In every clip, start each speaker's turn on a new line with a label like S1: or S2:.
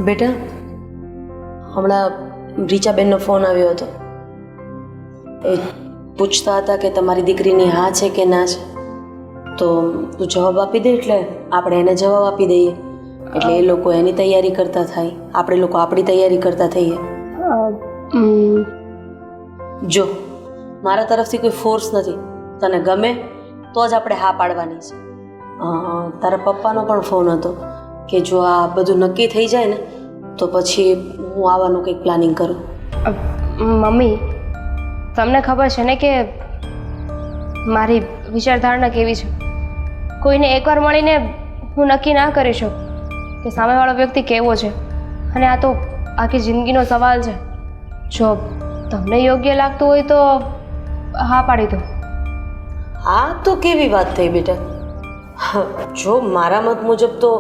S1: બેટા, હમણાં રીચાબેનનો ફોન આવ્યો હતો. એ પૂછતા હતા કે તમારી દીકરીની હા છે કે ના છે. તો તું જવાબ આપી દે એટલે આપણે એને જવાબ આપી દઈએ. એટલે એ લોકો એની તૈયારી કરતા થાય, આપણે લોકો આપણી તૈયારી કરતા થઈએ. જો મારા તરફથી કોઈ ફોર્સ નથી. તને ગમે તો જ આપણે હા પાડવાની છે. તારા પપ્પાનો પણ ફોન હતો કે જો આ બધું નક્કી થઈ જાય ને તો પછી હું આવવાનું કંઈક પ્લાનિંગ કરું.
S2: મમ્મી, તમને ખબર છે ને કે મારી વિચારધારણા કેવી છે. કોઈને એકવાર મળીને હું નક્કી ના કરી શકું કે સામેવાળો વ્યક્તિ કેવો છે, અને આ તો આખી જિંદગીનો સવાલ છે. જો તમને યોગ્ય લાગતું હોય તો હા પાડી દો.
S1: આ તો કેવી વાત થઈ બેટા. જો મારા મત મુજબ તો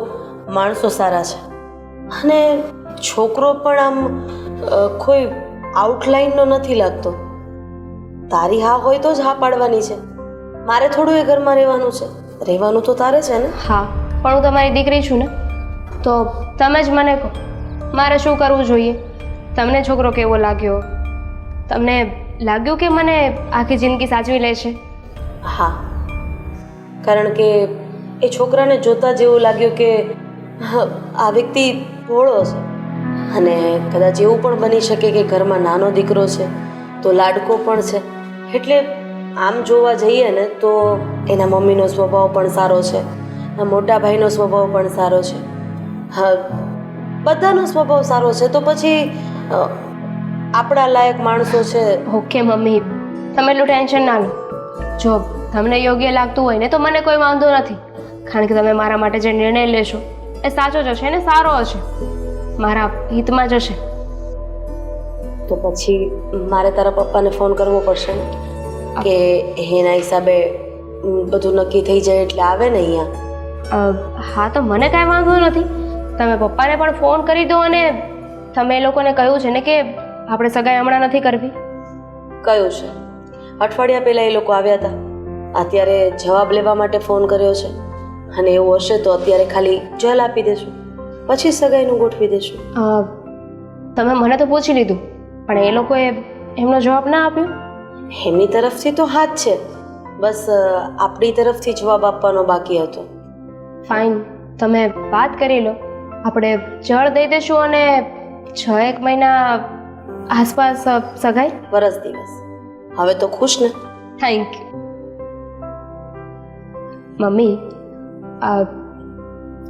S1: માણસો સારા છે અને છોકરો પણ આમ કોઈ આઉટલાઈનનો નથી લાગતો. તારી હા હોય તો જ હા પાડવાની છે. મારે થોડું એ ઘરમાં રહેવાનું છે. રહેવાનું તો તારે છે ને.
S2: હા, પણ હું તમારી દીકરી છું ને, તો તમે જ મને કહો મારે શું કરવું જોઈએ. તમને છોકરો કેવો લાગ્યો? તમને લાગ્યું કે મને આખી જિંદગી સાચવી લે છે?
S1: હા, કારણ કે એ છોકરાને જોતા જેવું લાગ્યું કે આ વ્યક્તિ ભોળો છે. અને કદાચ એવું પણ બની શકે કે ઘરમાં નાનો દીકરો છે તો લાડકો પણ છે. એટલે આમ જોવા જઈએ ને તો એના મમ્મીનો સ્વભાવ પણ સારો છે, મોટા ભાઈનો સ્વભાવ પણ સારો છે. હા, બધાનો સ્વભાવ સારો છે. તો પછી આપણા લાયક માણસો છે.
S2: ઓકે મમ્મી, તમે એટલું ટેન્શન ના લો. જો તમને યોગ્ય લાગતું હોય ને તો મને કોઈ વાંધો નથી, કારણ કે તમે મારા માટે જે નિર્ણય લેશો એ સાચો જ હશે ને સારો હશે, મારા હિતમાં જ હશે.
S1: તો પછી મારે તારા પપ્પાને ફોન કરવો પડશે ને કે એના હિસાબે બધું નક્કી થઈ જાય એટલે આવે ને અહીંયા.
S2: હા, તો મને કાંઈ વાંધો નથી. તમે પપ્પાને પણ ફોન કરી દો અને તમે એ લોકોને કહ્યું છે ને કે આપણે સગાઈ હમણાં નથી કરવી.
S1: કયું છે? અઠવાડિયા પહેલાં એ લોકો આવ્યા હતા. અત્યારે જવાબ લેવા માટે ફોન કર્યો છે. અને એવું હશે તો અત્યારે ખાલી જલ આપી દેશું, પછી સગાઈનું ગોઠવી દેશું.
S2: તમે મને તો પૂછી લીધું, પણ એ લોકોએ એમનો જવાબ ના આપ્યો.
S1: એમની તરફથી તો હા જ છે, બસ આપણી તરફથી જવાબ આપવાનો બાકી હતો.
S2: ફાઇન, તમે વાત કરી લો. આપણે જળ દઈ દઈશું અને 6-1 મહિના આસપાસ સગાઈ.
S1: વરસ દિવસ. હવે તો ખુશ ને?
S2: Thank you mummy.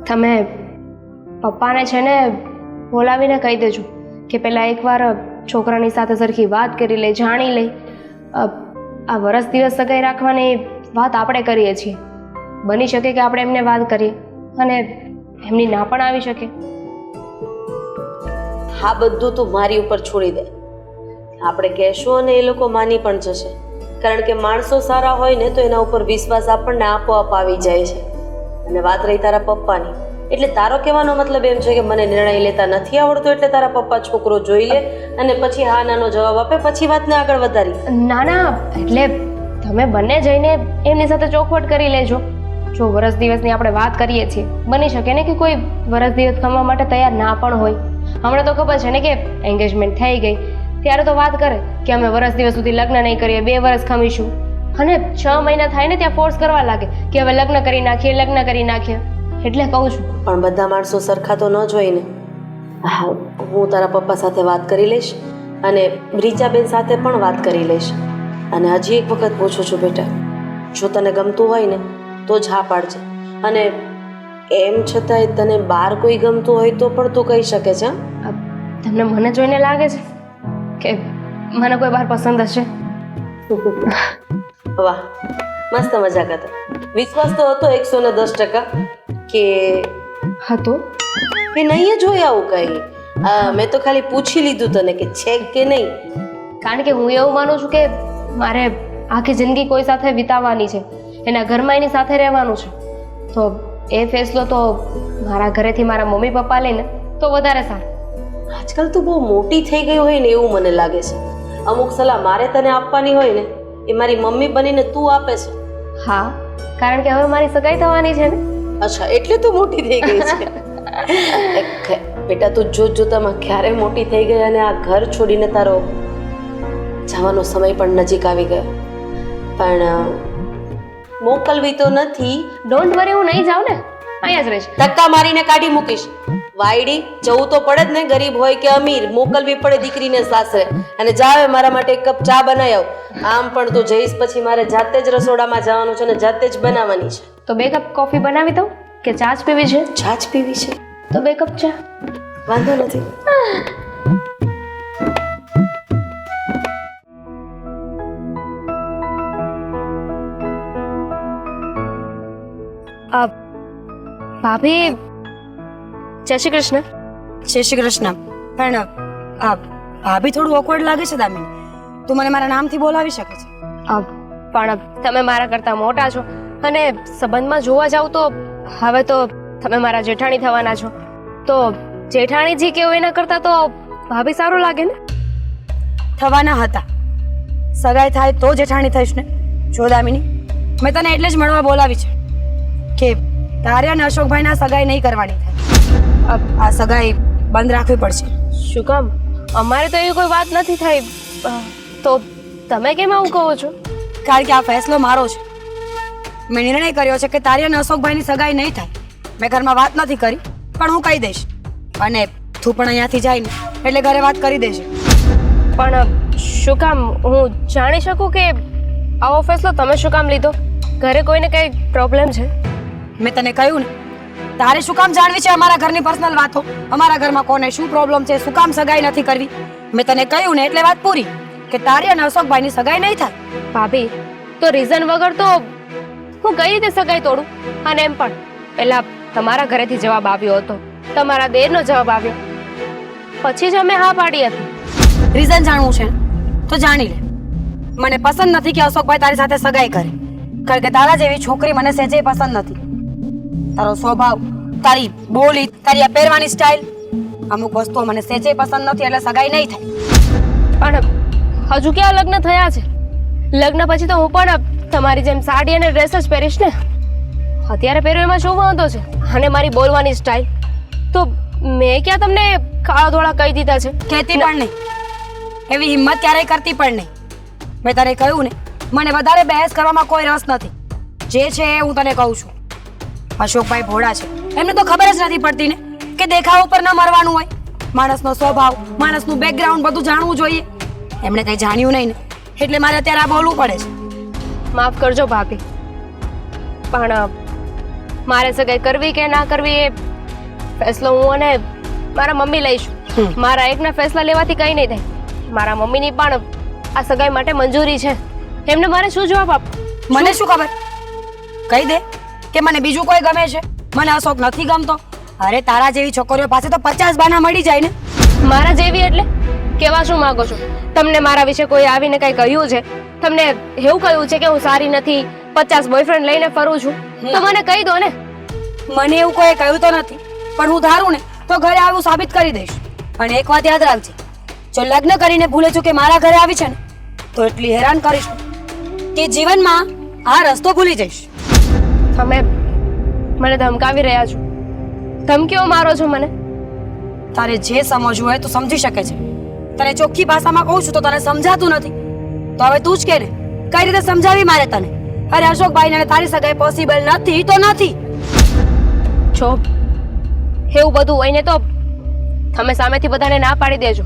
S2: તમે પપ્પાને છે ને બોલાવીને કહી દેજો કે પહેલાં એકવાર છોકરાની સાથે સરખી વાત કરી લે, જાણી લે. આ વરસ દિવસ સગાઈ રાખવાની વાત આપણે કરીએ છીએ. બની શકે કે આપણે એમને વાત કરીએ અને એમની ના પણ આવી શકે.
S1: હા, બધું તું મારી ઉપર છોડી દે. આપણે કહેશું અને એ લોકો માની પણ જશે, કારણ કે માણસો સારા હોય ને તો એના ઉપર વિશ્વાસ આપણને આપોઆપ આવી જાય છે. અને વાત રહી તારા પપ્પાની, એટલે તારો કહેવાનો મતલબ એમ છે કે મને નિર્ણય લેતા નથી આવડતો એટલે તારા પપ્પા છોકરો જોઈ લે અને પછી હા નાનો જવાબ આપે, પછી વાતને આગળ વધારી.
S2: ના ના, એટલે તમે બંને જઈને એમની સાથે ચોખવટ કરી લેજો. જો વરસ દિવસની આપણે વાત કરીએ છીએ, બની શકે ને કે કોઈ વરસ દિવસ ખમવા માટે તૈયાર ના પણ હોય. હમણાં તો ખબર છે ને કે એન્ગેજમેન્ટ થઈ ગઈ, ત્યારે તો વાત કરે કે અમે વરસ દિવસ સુધી લગ્ન નહીં કરીએ, 2 વર્ષ ખમીશું. અને 6 મહિના થાય ને ત્યાં ફોર્સ કરવા લાગે કે હવે લગ્ન કરી નાખીએ, લગ્ન કરી નાખીએ. એટલે કહું છું.
S1: પણ બધા માણસો સરખા તો ન જોઈને. હા, હું તારા પપ્પા સાથે વાત કરી લઈશ અને રીચાબેન સાથે પણ વાત કરી લઈશ. અને હજી એક વખત પૂછું છું બેટા, જો તને ગમતું હોય ને તો જ હા પાડજે. અને એમ છતાંય તને બહાર કોઈ ગમતું હોય તો પણ તું કહી શકે છે.
S2: તમને મને જોઈને લાગે છે કે મને કોઈ બહાર પસંદ હશે?
S1: વાહ, મસ્ત મજાક હતો. વિશ્વાસ તો હતો 110% કે
S2: હતો
S1: કે નહીં જ હોય આવું કંઈ. મેં તો ખાલી પૂછી લીધું તને કે છે કે નહીં.
S2: કારણ કે હું એવું માનું છું કે મારે આખી જિંદગી કોઈ સાથે વિતાવવાની છે, એના ઘરમાં એની સાથે રહેવાનું છે. તો એ ફેસલો તો મારા ઘરેથી મારા મમ્મી પપ્પા લઈને તો વધારે સારું.
S1: આજકાલ તો બહુ મોટી થઈ ગઈ હોય ને એવું મને લાગે છે. અમુક સલાહ મારે તને આપવાની હોય ને એ મારી મમ્મી બનીને તું આપે છે.
S2: હા, કારણ કે હવે મારી સગાઈ થવાની છે ને.
S1: અચ્છા, એટલે તું મોટી થઈ ગઈ છે. બેટા તું જોતામાં ક્યારે મોટી થઈ ગઈ અને આ ઘર છોડીને તારો જવાનો સમય પણ નજીક આવી ગયો. પણ મોકલવી તો નથી.
S2: ડોન્ટ વરી, હું નહીં જાઉં ને, અહીંયા જ રહીશ.
S1: ધક્કા મારીને કાઢી મૂકીશ. વાયડી જવું તો પડે જ ને, ગરીબ હોય કે અમીર, મોકલવી પડે દીકરીને સાસરે. અને જાવે મારા માટે એક કપ ચા બનાવી આવ. આમ પણ તું જઈશ પછી મારે જાતે જ રસોડામાં જવાનું છે અને જાતે જ બનાવવાની છે.
S2: તો 2 કપ કોફી બનાવી દઉં કે ચા જ પીવી છે?
S1: ચા જ પીવી છે
S2: તો 2 કપ ચા.
S1: વાંધો નથી.
S2: ભાભી, જય શ્રી કૃષ્ણ.
S3: જય શ્રી કૃષ્ણ. પણ ભાભી થોડું ઓકવર્ડ લાગે છે દામિની. તું મને મારા નામથી બોલાવી શકે છે.
S2: પણ તમે મારા કરતાં મોટા છો અને સંબંધમાં જોવા જાવ તો હવે તો તમે મારા જેઠાણી થવાના છો. તો જેઠાણીજી કેવું એના કરતાં તો ભાભી સારું લાગે ને?
S3: થવાના હતા. સગાઈ થાય તો જેઠાણી થઈશ ને. જો દામિની, મેં તને એટલે જ મળવા બોલાવી છે કે તારે અને અશોકભાઈના સગાઈ નહીં કરવાની થાય. આ સગાઈ બંધ રાખવી પડશે.
S2: શું કામ? અમારે તો એવી કોઈ વાત નથી થઈ. તો તમે કેમ આવું કહો છો?
S3: કારણ કે આ ફેસલો મારો છે. મેં નિર્ણય કર્યો છે કે તારી અને અશોકભાઈની સગાઈ નહીં થાય. મેં ઘરમાં વાત નથી કરી, પણ હું કહી દઈશ. અને તું પણ અહીંયાથી જાય ને એટલે ઘરે વાત કરી દેજે.
S2: પણ શું કામ? હું જાણી શકું કે આવો ફેસલો તમે શું કામ લીધો? ઘરે કોઈને કઈ પ્રોબ્લેમ છે?
S3: મેં તને કહ્યું ને, તારે શું કામ જાણવી છે અમારા ઘરની પર્સનલ વાતો? અમારા ઘરમાં કોને શું પ્રોબ્લેમ છે, શું કામ સગાઈ નથી કરવી? મેં તને કહ્યું ને એટલે વાત પૂરી કે તારી અને અશોકભાઈની સગાઈ નહીં થાય.
S2: ભાભી, તો રીઝન વગર તો હું કઈ રીતે સગાઈ તોડું? અને એમ પણ પહેલા તમારા ઘરેથી જવાબ આવ્યો હતો, તમારા દેરનો જવાબ આવ્યો, પછી જ અમે હા પાડી હતી.
S3: રીઝન જાણવું છે તો જાણી લે. મને પસંદ નથી કે અશોકભાઈ તારી સાથે સગાઈ કરે. કારણ કે તારા જેવી છોકરી મને સહેજે પસંદ નથી. તારો સ્વભાવ, તારી બોલી, તારી આ પહેરવાની સ્ટાઇલ, અમુક વસ્તુઓ મને સહેજે પસંદ નથી, એટલે સગાઈ નહીં થાય.
S2: પણ હજુ ક્યાં લગ્ન થયા છે? લગ્ન પછી તો હું પણ તમારી જેમ સાડી અને ડ્રેસ જ પહેરીશ ને. અત્યારે પહેર્યું એમાં શું વાંધો છે? અને મારી બોલવાની સ્ટાઇલ તો મેં ક્યાં તમને કાળા ધોળા કહી દીધા છે?
S3: કહેતી પણ નહીં, એવી હિંમત ક્યારેય કરતી પણ નહીં. મેં તને કહ્યું ને, મને વધારે બહેસ કરવામાં કોઈ રસ નથી. જે છે એ હું તને કહું છું. અશોકભાઈ ભોળા છે, એમને તો ખબર જ નથી પડતી ને કે દેખાવ ઉપર ન મરવાનું હોય. માણસનો સ્વભાવ, માણસનું બેકગ્રાઉન્ડ બધું જાણવું જોઈએ. એમણે કંઈ જાણ્યું નહીં ને એટલે મારે અત્યારે આ બોલવું પડે છે.
S2: માફ કરજો ભાભી, પણ મારે સગાઈ કરવી કે ના કરવી એ ફેસલો હું અને મારા મમ્મી લઈશું. મારા એકના ફેસલા લેવાથી કંઈ નહીં થાય. મારા મમ્મીની પણ આ સગાઈ માટે મંજૂરી છે. એમને મારે શું જવાબ આપો?
S3: મને શું ખબર? કહી દે કે મને બીજું કોઈ ગમે છે, મને અશોક નથી ગમતો. અરે તારા જેવી છોકરીઓ પાસે તો 50 બાના મળી જાય ને.
S2: મારા જેવી એટલે કેવા શું માંગો છો? તમને મારા વિશે કોઈ આવીને કઈ કહ્યું છે? તમને એવું કહ્યું છે કે હું સારી નથી, 50 બોયફ્રેન્ડ લઈને ફરું છું? તો મને કહી દો ને.
S3: મને એવું કોઈ કહ્યું તો નથી, પણ હું ધારું ને તો ઘરે આવું સાબિત કરી દઈશ. અને એક વાત યાદ રાખજે, જો લગ્ન કરીને ભૂલે છું કે મારા ઘરે આવી છે ને તો એટલી હેરાન કરીશ કે જીવનમાં આ રસ્તો ભૂલી જઈશ.
S2: તમે મને ધમકાવી રહ્યા છો? ધમકીઓ મારો છો મને?
S3: તારે જે સમજવું હોય તું સમજી શકે છે. તને ચોખ્ખી ભાષામાં કહું છું તો તને સમજાતું નથી, તો હવે તું જ કે ને કઈ રીતે સમજાવી મારે તને? અરે અશોકભાઈ ને તારી સગાઈ પોસિબલ નથી તો નથી.
S2: છો એવું બધું હોય ને તો તમે સામેથી બધાને ના પાડી દેજો,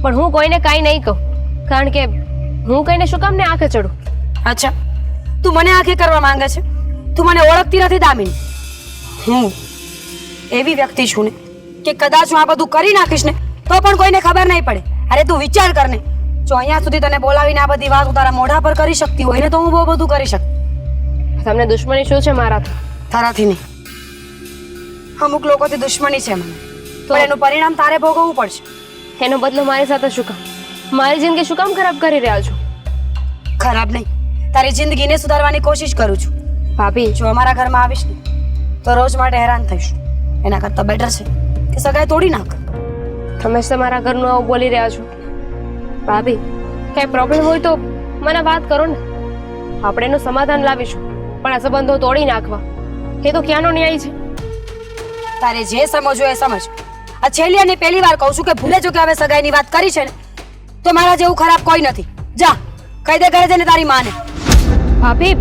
S2: પણ હું કોઈને કાંઈ નહીં કહું. કારણ કે હું કઈને શું કામ ને આંખે ચડું?
S3: અચ્છા, તું મને આંખે કરવા માંગે છે? તું મને ઓળખતી નથી દામિની. હું એવી વ્યક્તિ છું ને કે કદાચ હું આ બધું કરી નાખીશ ને તો પણ કોઈને ખબર નહીં પડે. અરે તું વિચાર કર ને, જો અહીંયા સુધી તને બોલાવીને આ બધી વાત તારા મોઢા પર કરી શકતી હોય ને તો હું બહુ બધું કરી શકું.
S2: તમને દુશ્મની શું છે મારાથી?
S3: તારાથી નહીં, અમુક લોકોથી દુશ્મની છે મને, તો એનું પરિણામ તારે ભોગવવું પડશે.
S2: એનો બદલો મારી સાથે શું કામ? મારી જિંદગી શું કામ ખરાબ કરી રહ્યા છો?
S3: ખરાબ નહીં, તારી જિંદગીને સુધારવાની કોશિશ કરું છું.
S2: ભાભી,
S3: જો અમારા ઘરમાં આવીશ ને તો રોજ માટે હેરાન થઈશ. એના કરતાં બેટર છે કે સગાઈ તોડી નાખ.
S2: તમે જ તમારા ઘરનું આવું બોલી રહ્યા છો. ભાભી, કઈ પ્રોબ્લેમ હોય તો મને વાત કરો ને, આપણે એનું સમાધાન લાવીશું. પણ આ સંબંધો તોડી નાખવા એ તો ક્યાંનો ન્યાય છે?
S3: તારે જે સમજવું એ સમજ. આ છેલ્લી અને પહેલી વાર કહું છું કે ભૂલે જો કે હવે સગાઈની વાત કરી છે ને તો મારા જેવું ખરાબ કોઈ નથી. જા કહી દે ઘરે જઈને તારી માને.
S2: ભાભી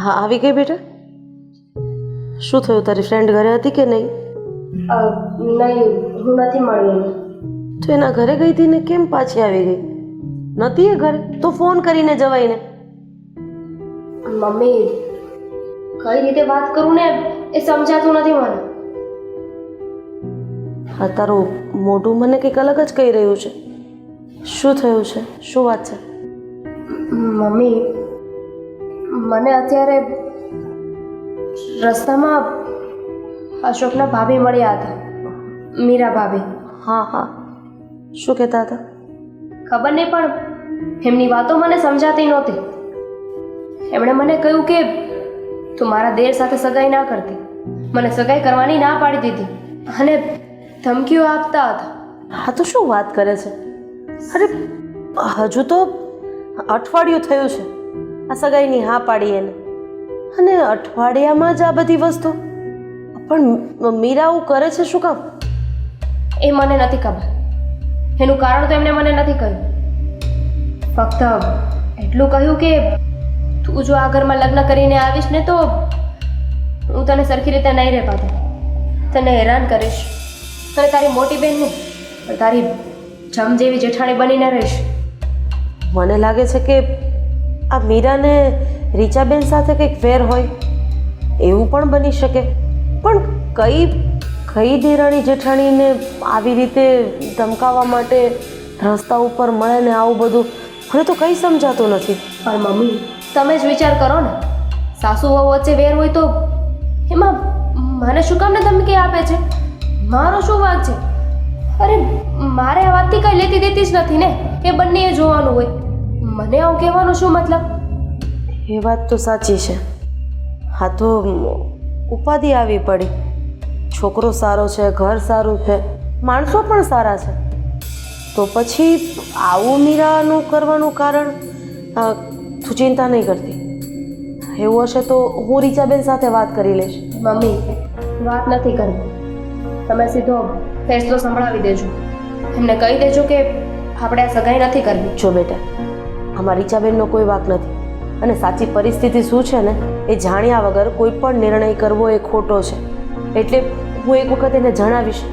S1: હા આવી ગઈ બેટા. શું થયું, તારી ફ્રેન્ડ ઘરે હતી કે નહીં?
S2: નહીં, હું નથી મળી એને.
S1: તો એના ઘરે ગઈ હતી ને કેમ પાછી આવી ગઈ? નતી એ ઘરે તો ફોન કરીને જવાય ને.
S2: મમ્મી કઈ રીતે વાત કરું ને એ સમજાતું નથી મને.
S1: હા, તારું મોઢું મને કંઈક અલગ જ કહી રહ્યું છે. શું થયું છે? શું વાત છે?
S2: મમ્મી મને અત્યારે રસ્તામાં અશોકના ભાભી મળ્યા હતા, મીરા ભાભી.
S1: હા હા, શું કહેતા હતા?
S2: ખબર નહીં પણ એમની વાતો મને સમજાતી નહોતી. એમણે મને કહ્યું કે તું મારા દેર સાથે સગાઈ ના કરતી, મને સગાઈ કરવાની ના પાડી દીધી અને ધમકીઓ આપતા હતા.
S1: હા તો શું વાત કરે છે? અરે હજુ તો અઠવાડિયું થયું છે આ સગાઈની હા પાડી એને, અને અઠવાડિયામાં જ આ બધી વસ્તુ. પણ મીરા આવું કરે છે શું કામ?
S2: એ મને નથી ખબર. એનું કારણ તો એમણે મને નથી કહ્યું. ફક્ત એટલું કહ્યું કે તું જો આ ઘરમાં લગ્ન કરીને આવીશ ને તો હું તને સરખી રીતે નહીં રહેવા દઉં, તને હેરાન કરીશ અને તારી મોટી બહેન નહીં પણ તારી જમ જેવી જેઠાણી બનીને રહીશ.
S1: મને લાગે છે કે આ મીરાને રીચાબેન સાથે કંઈક વેર હોય, એવું પણ બની શકે. પણ કઈ દેરાણી જેઠાણીને આવી રીતે ધમકાવવા માટે રસ્તા ઉપર મળે ને આવું બધું, મને તો કંઈ સમજાતું નથી.
S2: પણ મમ્મી તમે જ વિચાર કરો ને, સાસુ વહુ વચ્ચે વેર હોય તો એમાં મને શું કામને ધમકી આપે છે? મારો શું વાંક છે? અરે મારે આ વાતથી કંઈ લેતી દેતી જ નથી ને, એ બંનેએ જોવાનું હોય. મને આવું કહેવાનું શું મતલબ?
S1: એ વાત તો સાચી છે. હા તો ઉપાધિ આવી પડી. છોકરો સારો છે, ઘર સારું છે, માણસો પણ સારા છે, તો પછી આવું મીરાનું કરવાનું કારણ? તું ચિંતા નહીં કરતી. એવું હશે તો હું રીચાબેન સાથે વાત કરી લઈશ.
S2: મમ્મી વાત નથી કરવી, તમે સીધો ફેસલો સંભળાવી દેજો. એમને કહી દેજો કે આપણે આ સગાઈ નથી કરવી.
S1: જો બેટા, આમાં રીચાબેનનો કોઈ વાંક નથી, અને સાચી પરિસ્થિતિ શું છે ને એ જાણ્યા વગર કોઈ પણ નિર્ણય કરવો એ ખોટો છે. એટલે હું એક વખત એને જણાવીશ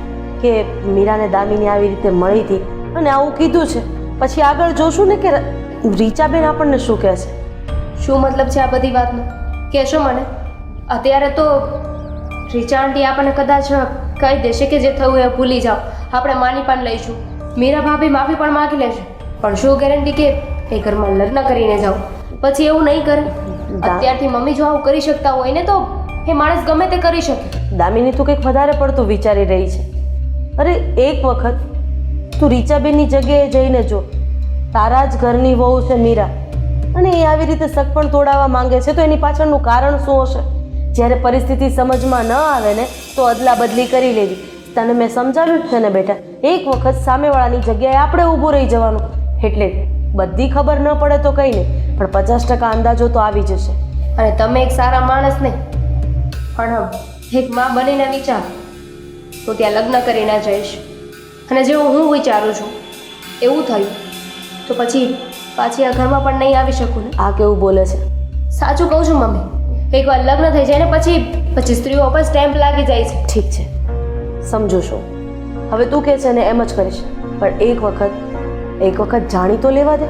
S1: કે મીરાને દામિની આવી રીતે મળી હતી અને આવું કીધું છે. પછી આગળ જોશું ને કે રીચાબેન આપણને શું કહે છે.
S2: શું મતલબ છે આ બધી વાતનો? કહેશો મને? અત્યારે તો રીચા આંટી આપણને કદાચ કહી દેશે કે જે થયું એ ભૂલી જાઓ, આપણે માની પણ લઈશું, મીરા ભાભી માફી પણ માગી લેશે. પણ શું ગેરંટી કે એ ઘરમાં લગ્ન કરીને જાઓ પછી એવું નહીં કરે? અત્યારથી મમ્મી જો આવું કરી શકતા હોય ને તો એ માણસ ગમે તે કરી શકે.
S1: દામિની તું કંઈક વધારે પડતું વિચારી રહી છે. અરે એક વખત તું રીચાબેનની જગ્યાએ જઈને જો. તારા જ ઘરની વહુ છે મીરા, અને એ આવી રીતે સગપણ તોડાવવા માંગે છે તો એની પાછળનું કારણ શું હશે? જ્યારે પરિસ્થિતિ સમજમાં ન આવે ને તો અદલા બદલી કરી લેવી. તને મેં સમજાવ્યું છે ને બેટા, એક વખત સામેવાળાની જગ્યાએ આપણે ઊભું રહી જવાનું. એટલે બધી ખબર ન પડે તો કંઈ નહીં, પણ 50% અંદાજો તો આવી જશે.
S2: અને તમે એક સારા માણસ નહીં પણ એક માં બનીને વિચાર, હું ત્યાં લગ્ન કરીને જઈશ અને જેવું હું વિચારું છું એવું થયું તો પછી પાછી આ ઘરમાં પણ નહીં આવી શકું ને.
S1: આ કેવું બોલે છે?
S2: સાચું કહું છું મમ્મી, એકવાર લગ્ન થઈ જાય ને પછી સ્ત્રીઓ પર સ્ટેમ્પ લાગી જાય છે.
S1: ઠીક છે, સમજુ છું. હવે તું કહે છે ને એમ જ કરીશ, પણ એક વખત જાણી તો લેવા દે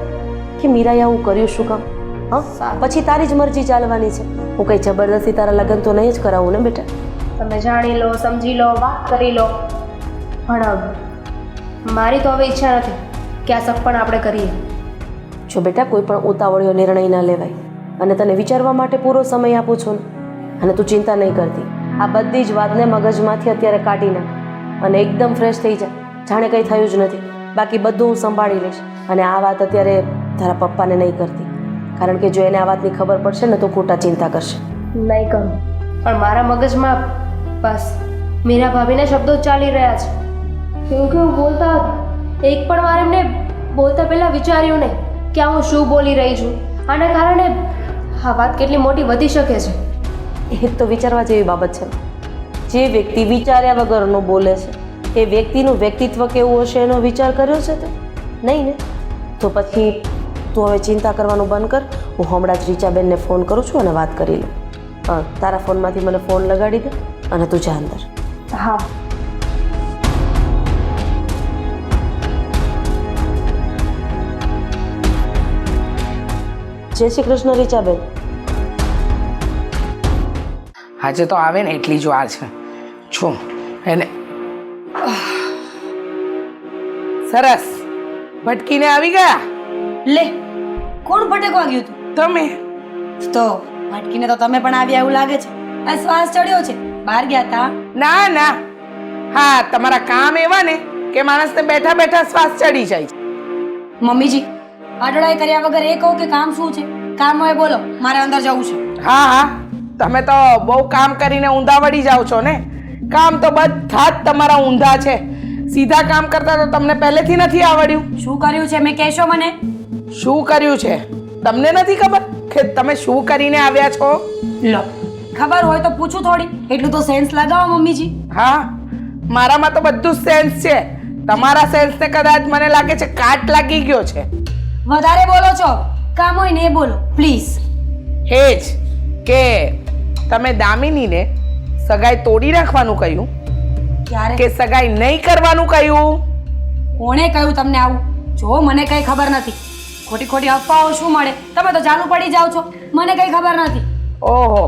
S1: કે મીરાએ આવું કર્યું શું કામ. હા, પછી તારી જ મરજી ચાલવાની છે. હું કંઈ જબરદસ્તી તારા લગ્ન તો નહીં જ કરાવું ને બેટા.
S2: તમે જાણી લો, સમજી લો, વાત કરી લો, પણ મારી તો હવે ઈચ્છા નથી કે આ સગપણ આપણે કરીએ.
S1: જો બેટા, કોઈ પણ ઉતાવળિયો નિર્ણય ના લેવાય, અને તને વિચારવા માટે પૂરો સમય આપું છું ને. અને તું ચિંતા નહીં કરતી, આ બધી જ વાતને મગજમાંથી અત્યારે કાઢી નાખ અને એકદમ ફ્રેશ થઈ જા, જાણે કંઈ થયું જ નથી. બાકી બધું હું સંભાળી લઈશ. અને આ વાત અત્યારે તારા પપ્પાને નહીં કરતી, કારણ કે જો એને આ વાતની ખબર પડશે ને તો ખોટા ચિંતા કરશે.
S2: નહીં કરું, પણ મારા મગજમાં બસ મીરા ભાભીના શબ્દો જ ચાલી રહ્યા છે. કેવું કેવું બોલતા હતા. એક પણ વાર એમને બોલતા પહેલાં વિચાર્યું નહીં કે આ હું શું બોલી રહી છું. આના કારણે આ વાત કેટલી મોટી વધી શકે છે.
S1: એ તો વિચારવા જેવી બાબત છે. જે વ્યક્તિ વિચાર્યા વગરનો બોલે છે એ વ્યક્તિનું વ્યક્તિત્વ કેવું હશે એનો વિચાર કર્યો છે તે નહીં ને? તો પછી તું હવે ચિંતા કરવાનું બંધ કર. હું હમણાં જ રીચાબેનને ફોન કરું છું અને વાત કરી લઉં. તારા ફોનમાંથી મને ફોન લગાડી દે અને તું જા અંદર.
S2: હા.
S1: જય શ્રી કૃષ્ણ રીચાબેન.
S4: આજે તો આવે ને એટલી જ વાર છે. છું એને સરસ ભટકીને આવી ગયા.
S3: લે, કોણ ભટેકો વાગ્યું તું?
S4: તમે
S3: તો ભટકીને તો તમે પણ આવ્યા એવું લાગે છે. આ શ્વાસ ચડ્યો છે. બહાર ગયા તા?
S4: ના ના, હા તમારા કામ એવા ને કે માણસને બેઠા બેઠા શ્વાસ ચડી જાય છે.
S3: મમ્મીજી, અડડાઈ કર્યા વગર એ કહો કે કામ શું છે? કામ હોય બોલો, મારે અંદર જવું છે.
S4: હા હા, તમે તો બહુ કામ કરીને ઊંધા વળી જાઓ છો ને. કામ તો બધા જ તમારા ઊંધા છે. સીધા કામ કરતા તો તમને પહેલેથી નથી આવડ્યું.
S3: શું કર્યું છે મેં કહેશો મને?
S4: શું કર્યું છે તમને નથી ખબર કે તમે શું કરીને આવ્યા છો?
S3: લો, ખબર હોય તો પૂછું થોડી. એટલું તો સેન્સ લગાવો મમ્મીજી.
S4: હા, મારામાં તો બધું સેન્સ છે. તમારા સેન્સને કદાચ મને લાગે છે કાટ લાગી ગયો છે.
S3: વધારે બોલો છો. કામ હોય ને એ બોલો પ્લીઝ.
S4: એ જ કે તમે દામિનીને સગાઈ તોડી નાખવાનું કહ્યું
S3: ક્યારે?
S4: કે સગાઈ નહીં કરવાનું કહ્યું?
S3: કોણે કહ્યું તમને આવું? જો મને કઈ ખબર નથી. ખોટી ખોટી અફવાઓ શું મળે? તમે તો ચાલુ પડી જાઓ છો. મને કઈ ખબર નથી.
S4: ઓહો,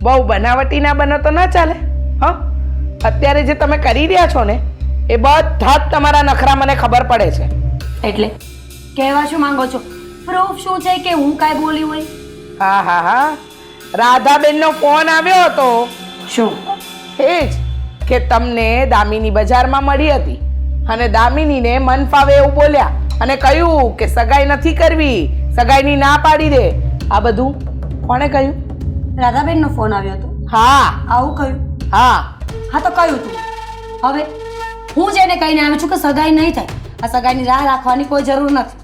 S4: બહુ બનાવટી ના બનો તો ના ચાલે. હા, અત્યારે જે તમે કરી રહ્યા છો ને એ બધા જ તમારા નખરા મને ખબર પડે છે.
S3: એટલે કહેવા શું માંગો છો? પ્રૂફ શું છે કે હું કાંઈ બોલી હોય?
S4: હા હા હા, રાધાબેનનો ફોન આવ્યો હતો.
S3: શું?
S4: એ જ કે તમને દામિની બજારમાં મળી હતી અને દામિનીને મન ફાવે એવું બોલ્યા અને કહ્યું કે સગાઈ નથી કરવી, સગાઈની ના પાડી દે. આ બધું કોણે કહ્યું?
S3: રાધાબેનનો ફોન આવ્યો હતો.
S4: હા
S3: આવું કહ્યું?
S4: હા.
S3: હા તો કહ્યું તું. હવે હું જેને કહીને આવી છું કે સગાઈ નહીં થાય. આ સગાઈની રાહ રાખવાની કોઈ જરૂર નથી.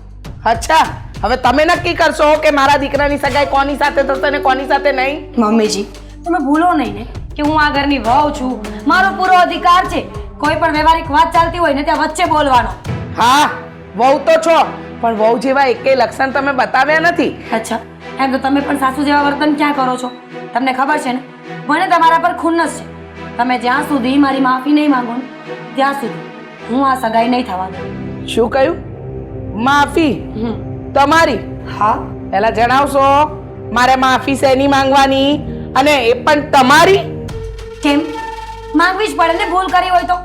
S4: અચ્છા, હવે તમે નક્કી કરશો કે મારા દીકરાની સગાઈ કોની સાથે થશે ને કોની સાથે નહીં?
S3: મમ્મીજી, તમે ભૂલો નહીં ને કે હું આ ઘરની વહુ છું. મારો પૂરો અધિકાર છે. કોઈ પણ વ્યવહારિક વાત ચાલતી હોય ને ત્યાં વચ્ચે બોલવાનો.
S4: હા, વહુ તો છો, પણ વહુ જેવા એકેય લક્ષણ તમે બતાવ્યા નથી.
S3: અચ્છા, એમ તો તમે પણ સાસુ જેવા વર્તન ક્યાં કરો છો? તમને ખબર છે ને, મને તમારા પર ખુન્નસ છે. તમે જ્યાં સુધી મારી માફી નહીં માંગો ને ત્યાં સુધી હું આ સગાઈ નહીં થવા દઉં.
S4: શું કહ્યું? માફી તમારી?
S3: હા.
S4: પહેલા જણાવશો મારે માફી શેની માંગવાની અને એ પણ તમારી?
S3: કેમ માંગવી જ પડે ને ભૂલ કરી હોય તો.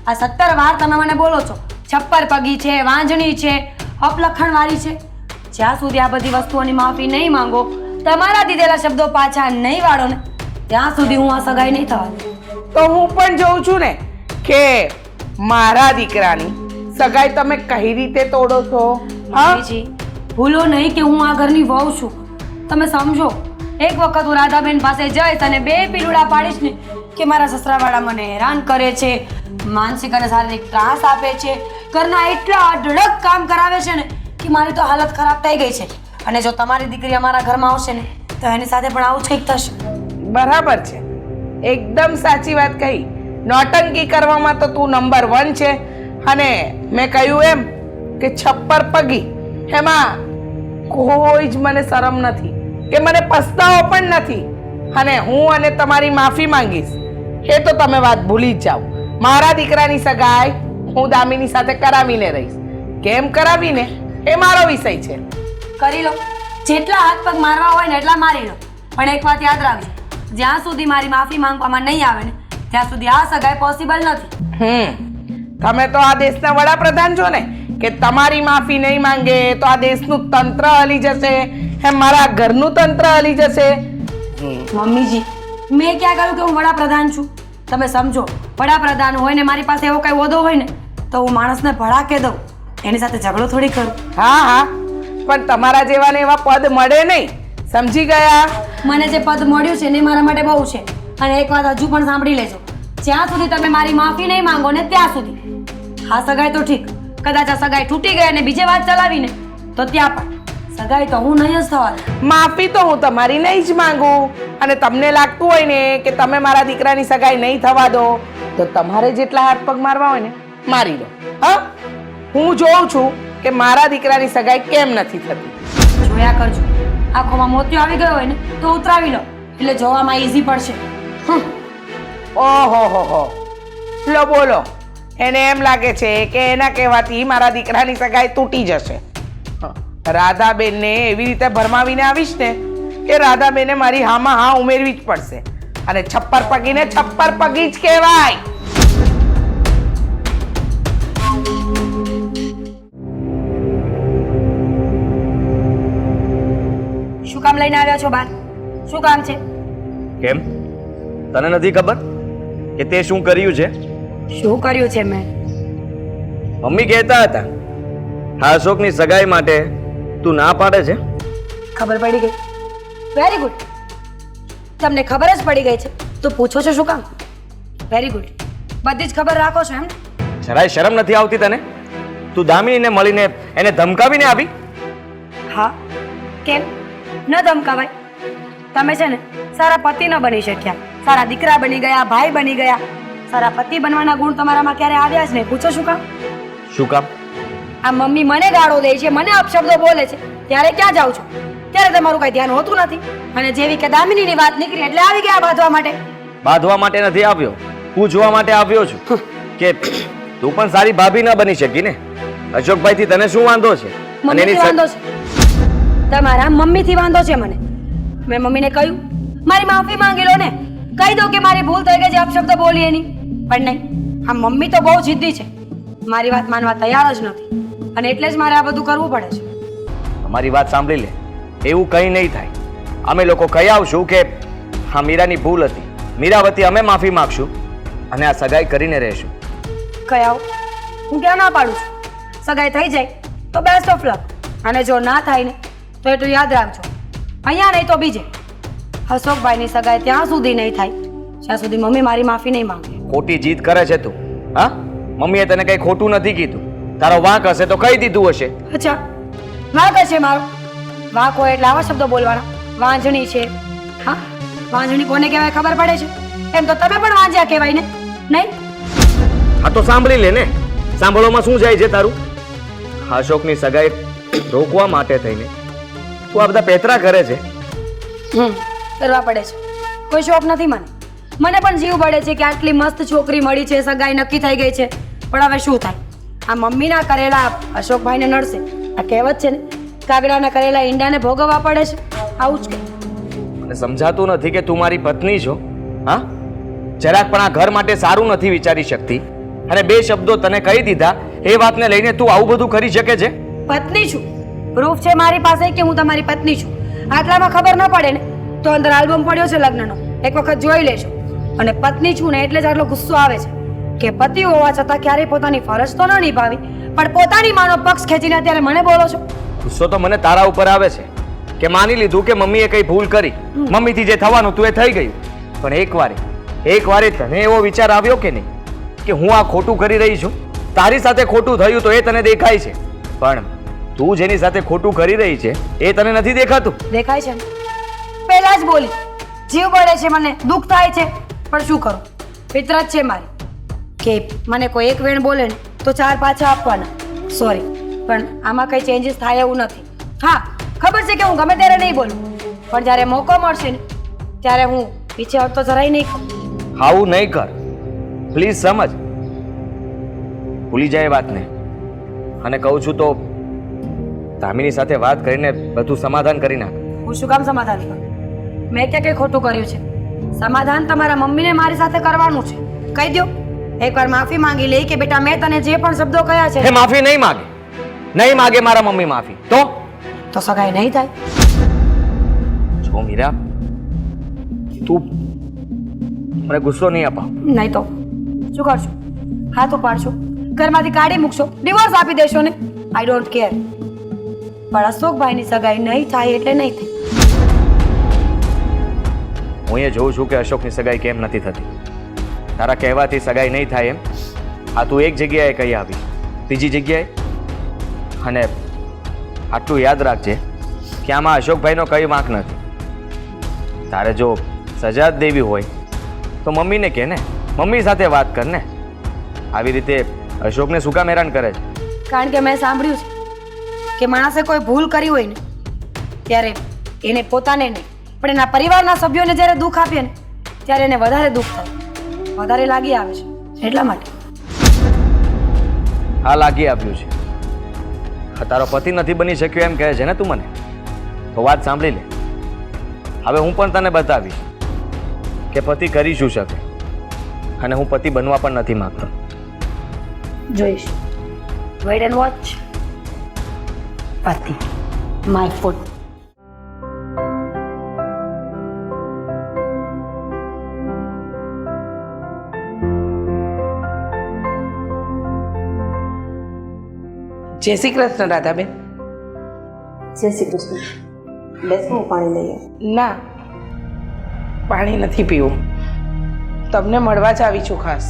S3: આ 17 વાર તમે મને બોલો છો છપ્પર પગી છે, વાંજણી છે, અપલખણ વાળી છે. જ્યાં સુધી આ બધી વસ્તુઓની માફી નહીં માંગો, તમારા દીધેલા શબ્દો પાછા નહીં વાળો ને ત્યાં સુધી હું આ સગાઈ નહીં થવા દઉં.
S4: તો હું પણ જોઉં છું ને કે મારા દીકરાની સગાઈ તમે કઈ રીતે તોડો છો. હા,
S3: મમ્મીજી, ભૂલો નહીં કે હું આ ઘરની વહુ છું. તમે સમજો, એક વખત હું રાધાબેન પાસે જઈશ અને 2 પીલુડા પાડીશ ને કે મારા સસરાવાળા મને હેરાન કરે છે, માનસિક અને શારીરિક ત્રાસ આપે છે, ઘરના એટલા અઢળક કામ કરાવે છે ને કે મારી તો હાલત ખરાબ થઈ ગઈ છે. અને જો તમારી દીકરી અમારા ઘરમાં આવશે ને તો એની સાથે પણ આવું જ કંઈક થશે.
S4: બરાબર છે, એકદમ સાચી વાત કહી. નોટંકી કરવામાં તો તું નંબર 1 છે. અને મેં કહ્યું એમ કે છપ્પર પગી, એમાં કોઈ જ મને શરમ નથી કે મને પસ્તાવો પણ નથી. અને હું અને તમારી માફી માંગીશ એ તો તમે વાત ભૂલી જ જાઓ. મારા દીકરાની સગાઈ હું દામિની સાથે કરાવીને રહીશ. કેમ કરાવીને એ મારો વિષય છે.
S3: કરી લો, જેટલા હાથ પગ મારવા હોય ને એટલા મારી લો. પણ એક વાત યાદ રાખજો, જ્યાં સુધી મારી માફી માંગવામાં નહીં આવે ને ત્યાં સુધી આ સગાઈ પોસિબલ નથી.
S4: તમે તો આ દેશના વડાપ્રધાન છો ને કે તમારી માફી નહીં માંગે તો આ દેશનું તંત્ર હલી જશે, એમ મારા ઘરનું તંત્ર હલી જશે.
S3: મમ્મીજી, મેં ક્યાં કહ્યું કે હું વડાપ્રધાન છું? તમે સમજો, વડાપ્રધાન હોય ને મારી પાસે એવો કઈ હોદ્દો હોય ને તો હું માણસને ભડાકે દઉં, એની સાથે ઝઘડો થોડી કરું.
S4: હા હા, પણ તમારા જેવાને એવા પદ મળે નહીં. સમજી ગયા?
S3: મને જે પદ મળ્યું છે ને એ મારા માટે બહુ છે. અને એક વાત હજુ પણ સાંભળી લેજો, જ્યાં સુધી તમે મારી માફી નહીં માંગો ને ત્યાં સુધી હા સગાઈ તો ઠીક, કદાચ આ સગાઈ તૂટી ગઈ અને બીજે વાત ચલાવીને તો ત્યાં પણ સગાઈ તો હું નહીં જ થવા દઉં.
S4: માફી તો હું તમારી નહીં જ માંગુ. અને તમને લાગતું હોય ને કે તમે મારા દીકરાની સગાઈ નહીં થવા દો તો તમારે જેટલા હાથ પગ મારવા હોય ને મારી દો. હા, હું જોઉં છું કે મારા દીકરાની સગાઈ કેમ નથી થતી.
S3: જોયા કરજો, આંખોમાં મોતિયો આવી ગયો હોય ને તો ઉતરાવી લો, એટલે જોવામાં ઈઝી પડશે.
S4: ઓહો હો હો, લો બોલો. એને એમ લાગે છે કે એના કહેવાથી મારા દીકરાની સગાઈ તૂટી જશે. રાધાબેનને એવી રીતે ભરમાવીને આવીશ ને કે રાધાબેને મારી હામાં હા ઉમેરવી જ પડશે. અને છપ્પર પગીને છપ્પર પગી જ કહેવાય.
S3: શું કામ લઈને આવ્યા છો બહાર? શું કામ છે?
S5: કેમ તને નથી ખબર કે તે શું કર્યું છે?
S3: શું કર્યું છે મેં?
S5: મમ્મી કહેતા હતા આ અશોકની સગાઈ માટે તું ના પાડે છે.
S3: ખબર પડી ગઈ. Very good. તમને ખબર જ પડી ગઈ છે તો પૂછો છો શું કામ? Very good. બધી જ ખબર રાખો છો એમ?
S5: જરાય શરમ નથી આવતી તને? તું દામિનીને મળીને એને ધમકાવીને આવી.
S3: હા, કેમ ન ધમકાવાય? તમે છે ને સારા પતિ ન બની શક્યા, સારા દીકરા બની ગયા, ભાઈ બની ગયા. સારા પતિ બનવાના ગુણ તમારામાં ક્યારે આવ્યા જ નહીં. પૂછો શું કામ?
S5: શું કામ?
S3: આ મમ્મી મને ગાળો દે છે, મને અપશબ્દો બોલે છે, ત્યારે ક્યાં જાઉં છું? ત્યારે તમારું કઈ ધ્યાન હોતું નથી. અને જેવી કે દામિનીની વાત નીકળી એટલે આવી ગયા બાંધવા માટે.
S5: બાંધવા માટે નથી આવ્યો, પૂછવા માટે આવ્યો છું કે તું પણ સારી ભાભી ન બની શકી ને. અશોકભાઈથી તને શું વાંધો છે? અને
S3: મમ્મીથી વાંધો છે? તમારા મમ્મીથી વાંધો છે મને. મેં મમ્મીને કહ્યું મારી માફી માંગી લો ને, કહી દો કે મારી ભૂલ થઈ ગઈ છે અપશબ્દ બોલી એની. પણ નહીં, આ મમ્મી તો બહુ જિદ્દી છે, મારી વાત માનવા તૈયાર જ નથી. અને એટલે જ મારે આ બધું કરવું પડે છે.
S5: અમારી વાત સાંભળી લે, એવું કંઈ નહીં થાય. અમે લોકો કહી આવશું કે હા મીરાની ભૂલ હતી, મીરા વતી અમે માફી માંગશું અને આ સગાઈ કરીને રહેશું.
S3: કહી આવો, હું ક્યાં ના પાડું છું. સગાઈ થઈ જાય તો બેસ્ટ ઓફ લક, અને જો ના થાય ને તો એટલું યાદ રાખજો, અહીંયા નહીં તો બીજે. અશોકભાઈની સગાઈ ત્યાં સુધી નહીં થાય જ્યાં સુધી મમ્મી મારી માફી નહીં માંગે.
S5: ખોટી જીદ કરે છે તું. હા, મમ્મીએ તને કઈ ખોટું નથી કીધું. તારો વાંક હશે તો કહી દીધું હશે.
S3: અચ્છા, વાંક છે મારો? વાંક હોય એટલે આવા શબ્દો બોલવાના. વાંજણી છે. હા, વાંજણી કોને કહેવાય ખબર પડે છે? એમ તો તમે પણ વાંજ્યા કહેવાય ને, નહીં?
S5: હા તો સાંભળી લે ને. સાંભળવામાં શું જાય છે તારું? અશોકની સગાઈ રોકવા માટે થઈને તું આ બધા પેતરા કરે છે.
S3: કરવા પડે છે. કોઈ શોખ નથી મને. મને પણ જીવ બળે છે કે આટલી મસ્ત છોકરી મળી છે, સગાઈ નક્કી થઈ ગઈ છે, પણ હવે શું થાય? આ મમ્મીના કરેલા અશોકભાઈને નડશે. આ કહેવત છે ને, કાગડાના કરેલા ઈંડાને ભોગવવા પડે છે. આવું જ કે
S5: મને સમજાતું નથી કે તું મારી પત્ની છો. હા, જરાક પણ આ ઘર માટે સારું નથી વિચારી શકતી અને બે શબ્દો તને કહી દીધા એ વાતને લઈને તું આવું બધું કરી શકે છે?
S3: પત્ની છું, પ્રૂફ છે મારી પાસે કે હું તમારી પત્ની છું. આટલામાં ખબર ન પડે ને તો અંદર આલ્બમ પડ્યો છે લગ્નનો, એક વખત જોઈ લેજો. અને પત્ની છું ને એટલે જ આટલો ગુસ્સો આવે છે કે પતિ હોવા છતાં ક્યારેય પોતાની ફરજ તો ન નિભાવી, પણ પોતાની માનો પક્ષ ખેંચીને અત્યારે મને બોલો છો.
S5: ગુસ્સો તો મને તારા ઉપર આવે છે કે માની લીધું કે મમ્મીએ કઈ ભૂલ કરી, મમ્મીથી જે થવાનું તું એ થઈ ગયું. પણ એક વારે તને એવો વિચાર આવ્યો કે નહીં કે હું આ ખોટું કરી રહી છું? તારી સાથે ખોટું થયું તો એ તને દેખાય છે, પણ તું જેની સાથે ખોટું કરી રહી છે એ તને નથી દેખાતું?
S3: દેખાય છે ને? પહેલા જ બોલી, જીવ બળે છે મને, દુઃખ થાય છે, પણ શું કરું? ફિતરત છે મારી કે મને કોઈ એક વેણ બોલે ને તો ચાર પાછા આપવાના. સોરી, પણ આમાં કઈ ચેન્જીસ થાય એવું નથી. હા, ખબર છે કે હું ગમે ત્યારે નહીં બોલું, પણ જ્યારે મોકો મળશે ને ત્યારે હું પીછે હટતો જરાય નહીં કરું.
S5: આવું નહીં કર પ્લીઝ, સમજ. ભૂલી જાય એ વાતને. અને કહું છું તો દામિની સાથે વાત કરીને બધું સમાધાન કરી નાખ.
S3: હું શું કામ સમાધાન કરું? મેં ક્યાં કંઈ ખોટું કર્યું છે? સમાધાન તમારા મમ્મીને મારી સાથે કરવાનું છે. કહી દો, એકવાર માફી માંગી લે કે બેટા મેં તને જે પણ શબ્દો કહ્યા છે.
S5: એ માફી નહીં માગે મારા મમ્મી માફી.
S3: તો સગાઈ નહીં થાય.
S5: જો મીરા, તું મને ગુસ્સો નહીં અપાવ.
S3: નહીં તો શું કરશો? હાથ ઉપાડશો, ઘરમાંથી કાઢી મૂકશો, ડિવોર્સ આપી દેશો ને? I don't care. પણ અશોકભાઈની સગાઈ નહીં થાય એટલે નહીં થાય.
S5: હું એ જોઉં છું કે અશોકની સગાઈ કેમ નથી થતી. તારા કહેવાથી સગાઈ નહીં થાય એમ આ તું એક જગ્યાએ કહી આવી, બીજી જગ્યાએ. અને આટલું યાદ રાખજે કે આમાં અશોકભાઈનો કઈ વાંક નથી. તારે જો સજા જ દેવી હોય તો મમ્મીને કહે ને, મમ્મી સાથે વાત કર ને. આવી રીતે અશોકને શું કામ હેરાન કરે છે?
S3: કારણ કે મેં સાંભળ્યું છે કે માણસે કોઈ ભૂલ કરી હોય ને ત્યારે એને પોતાને નહીં પણ એના પરિવારના સભ્યોને જ્યારે દુઃખ આપીએ ને ત્યારે એને વધારે દુઃખ થાય, વધારે લાગી આવે છે. એટલા માટે
S5: હા, લાગી આપ્યું છે. હા, તારો પતિ નથી બની શક્યો એમ કહે છે ને તું મને? તો વાત સાંભળી લે. હવે હું પણ તને બતાવીશ કે પતિ કરી શું શકે, અને હું પતિ બનવા પણ નથી માંગતો.
S3: જોઈશ. Weight and watch. પતિ માય ફૂડ.
S4: જય શ્રી કૃષ્ણ રાધાબેન.
S1: જય શ્રી કૃષ્ણ. બેસો, હું પાણી લઈએ.
S4: ના, પાણી નથી પીવું. તમને મળવા જ આવી છું ખાસ.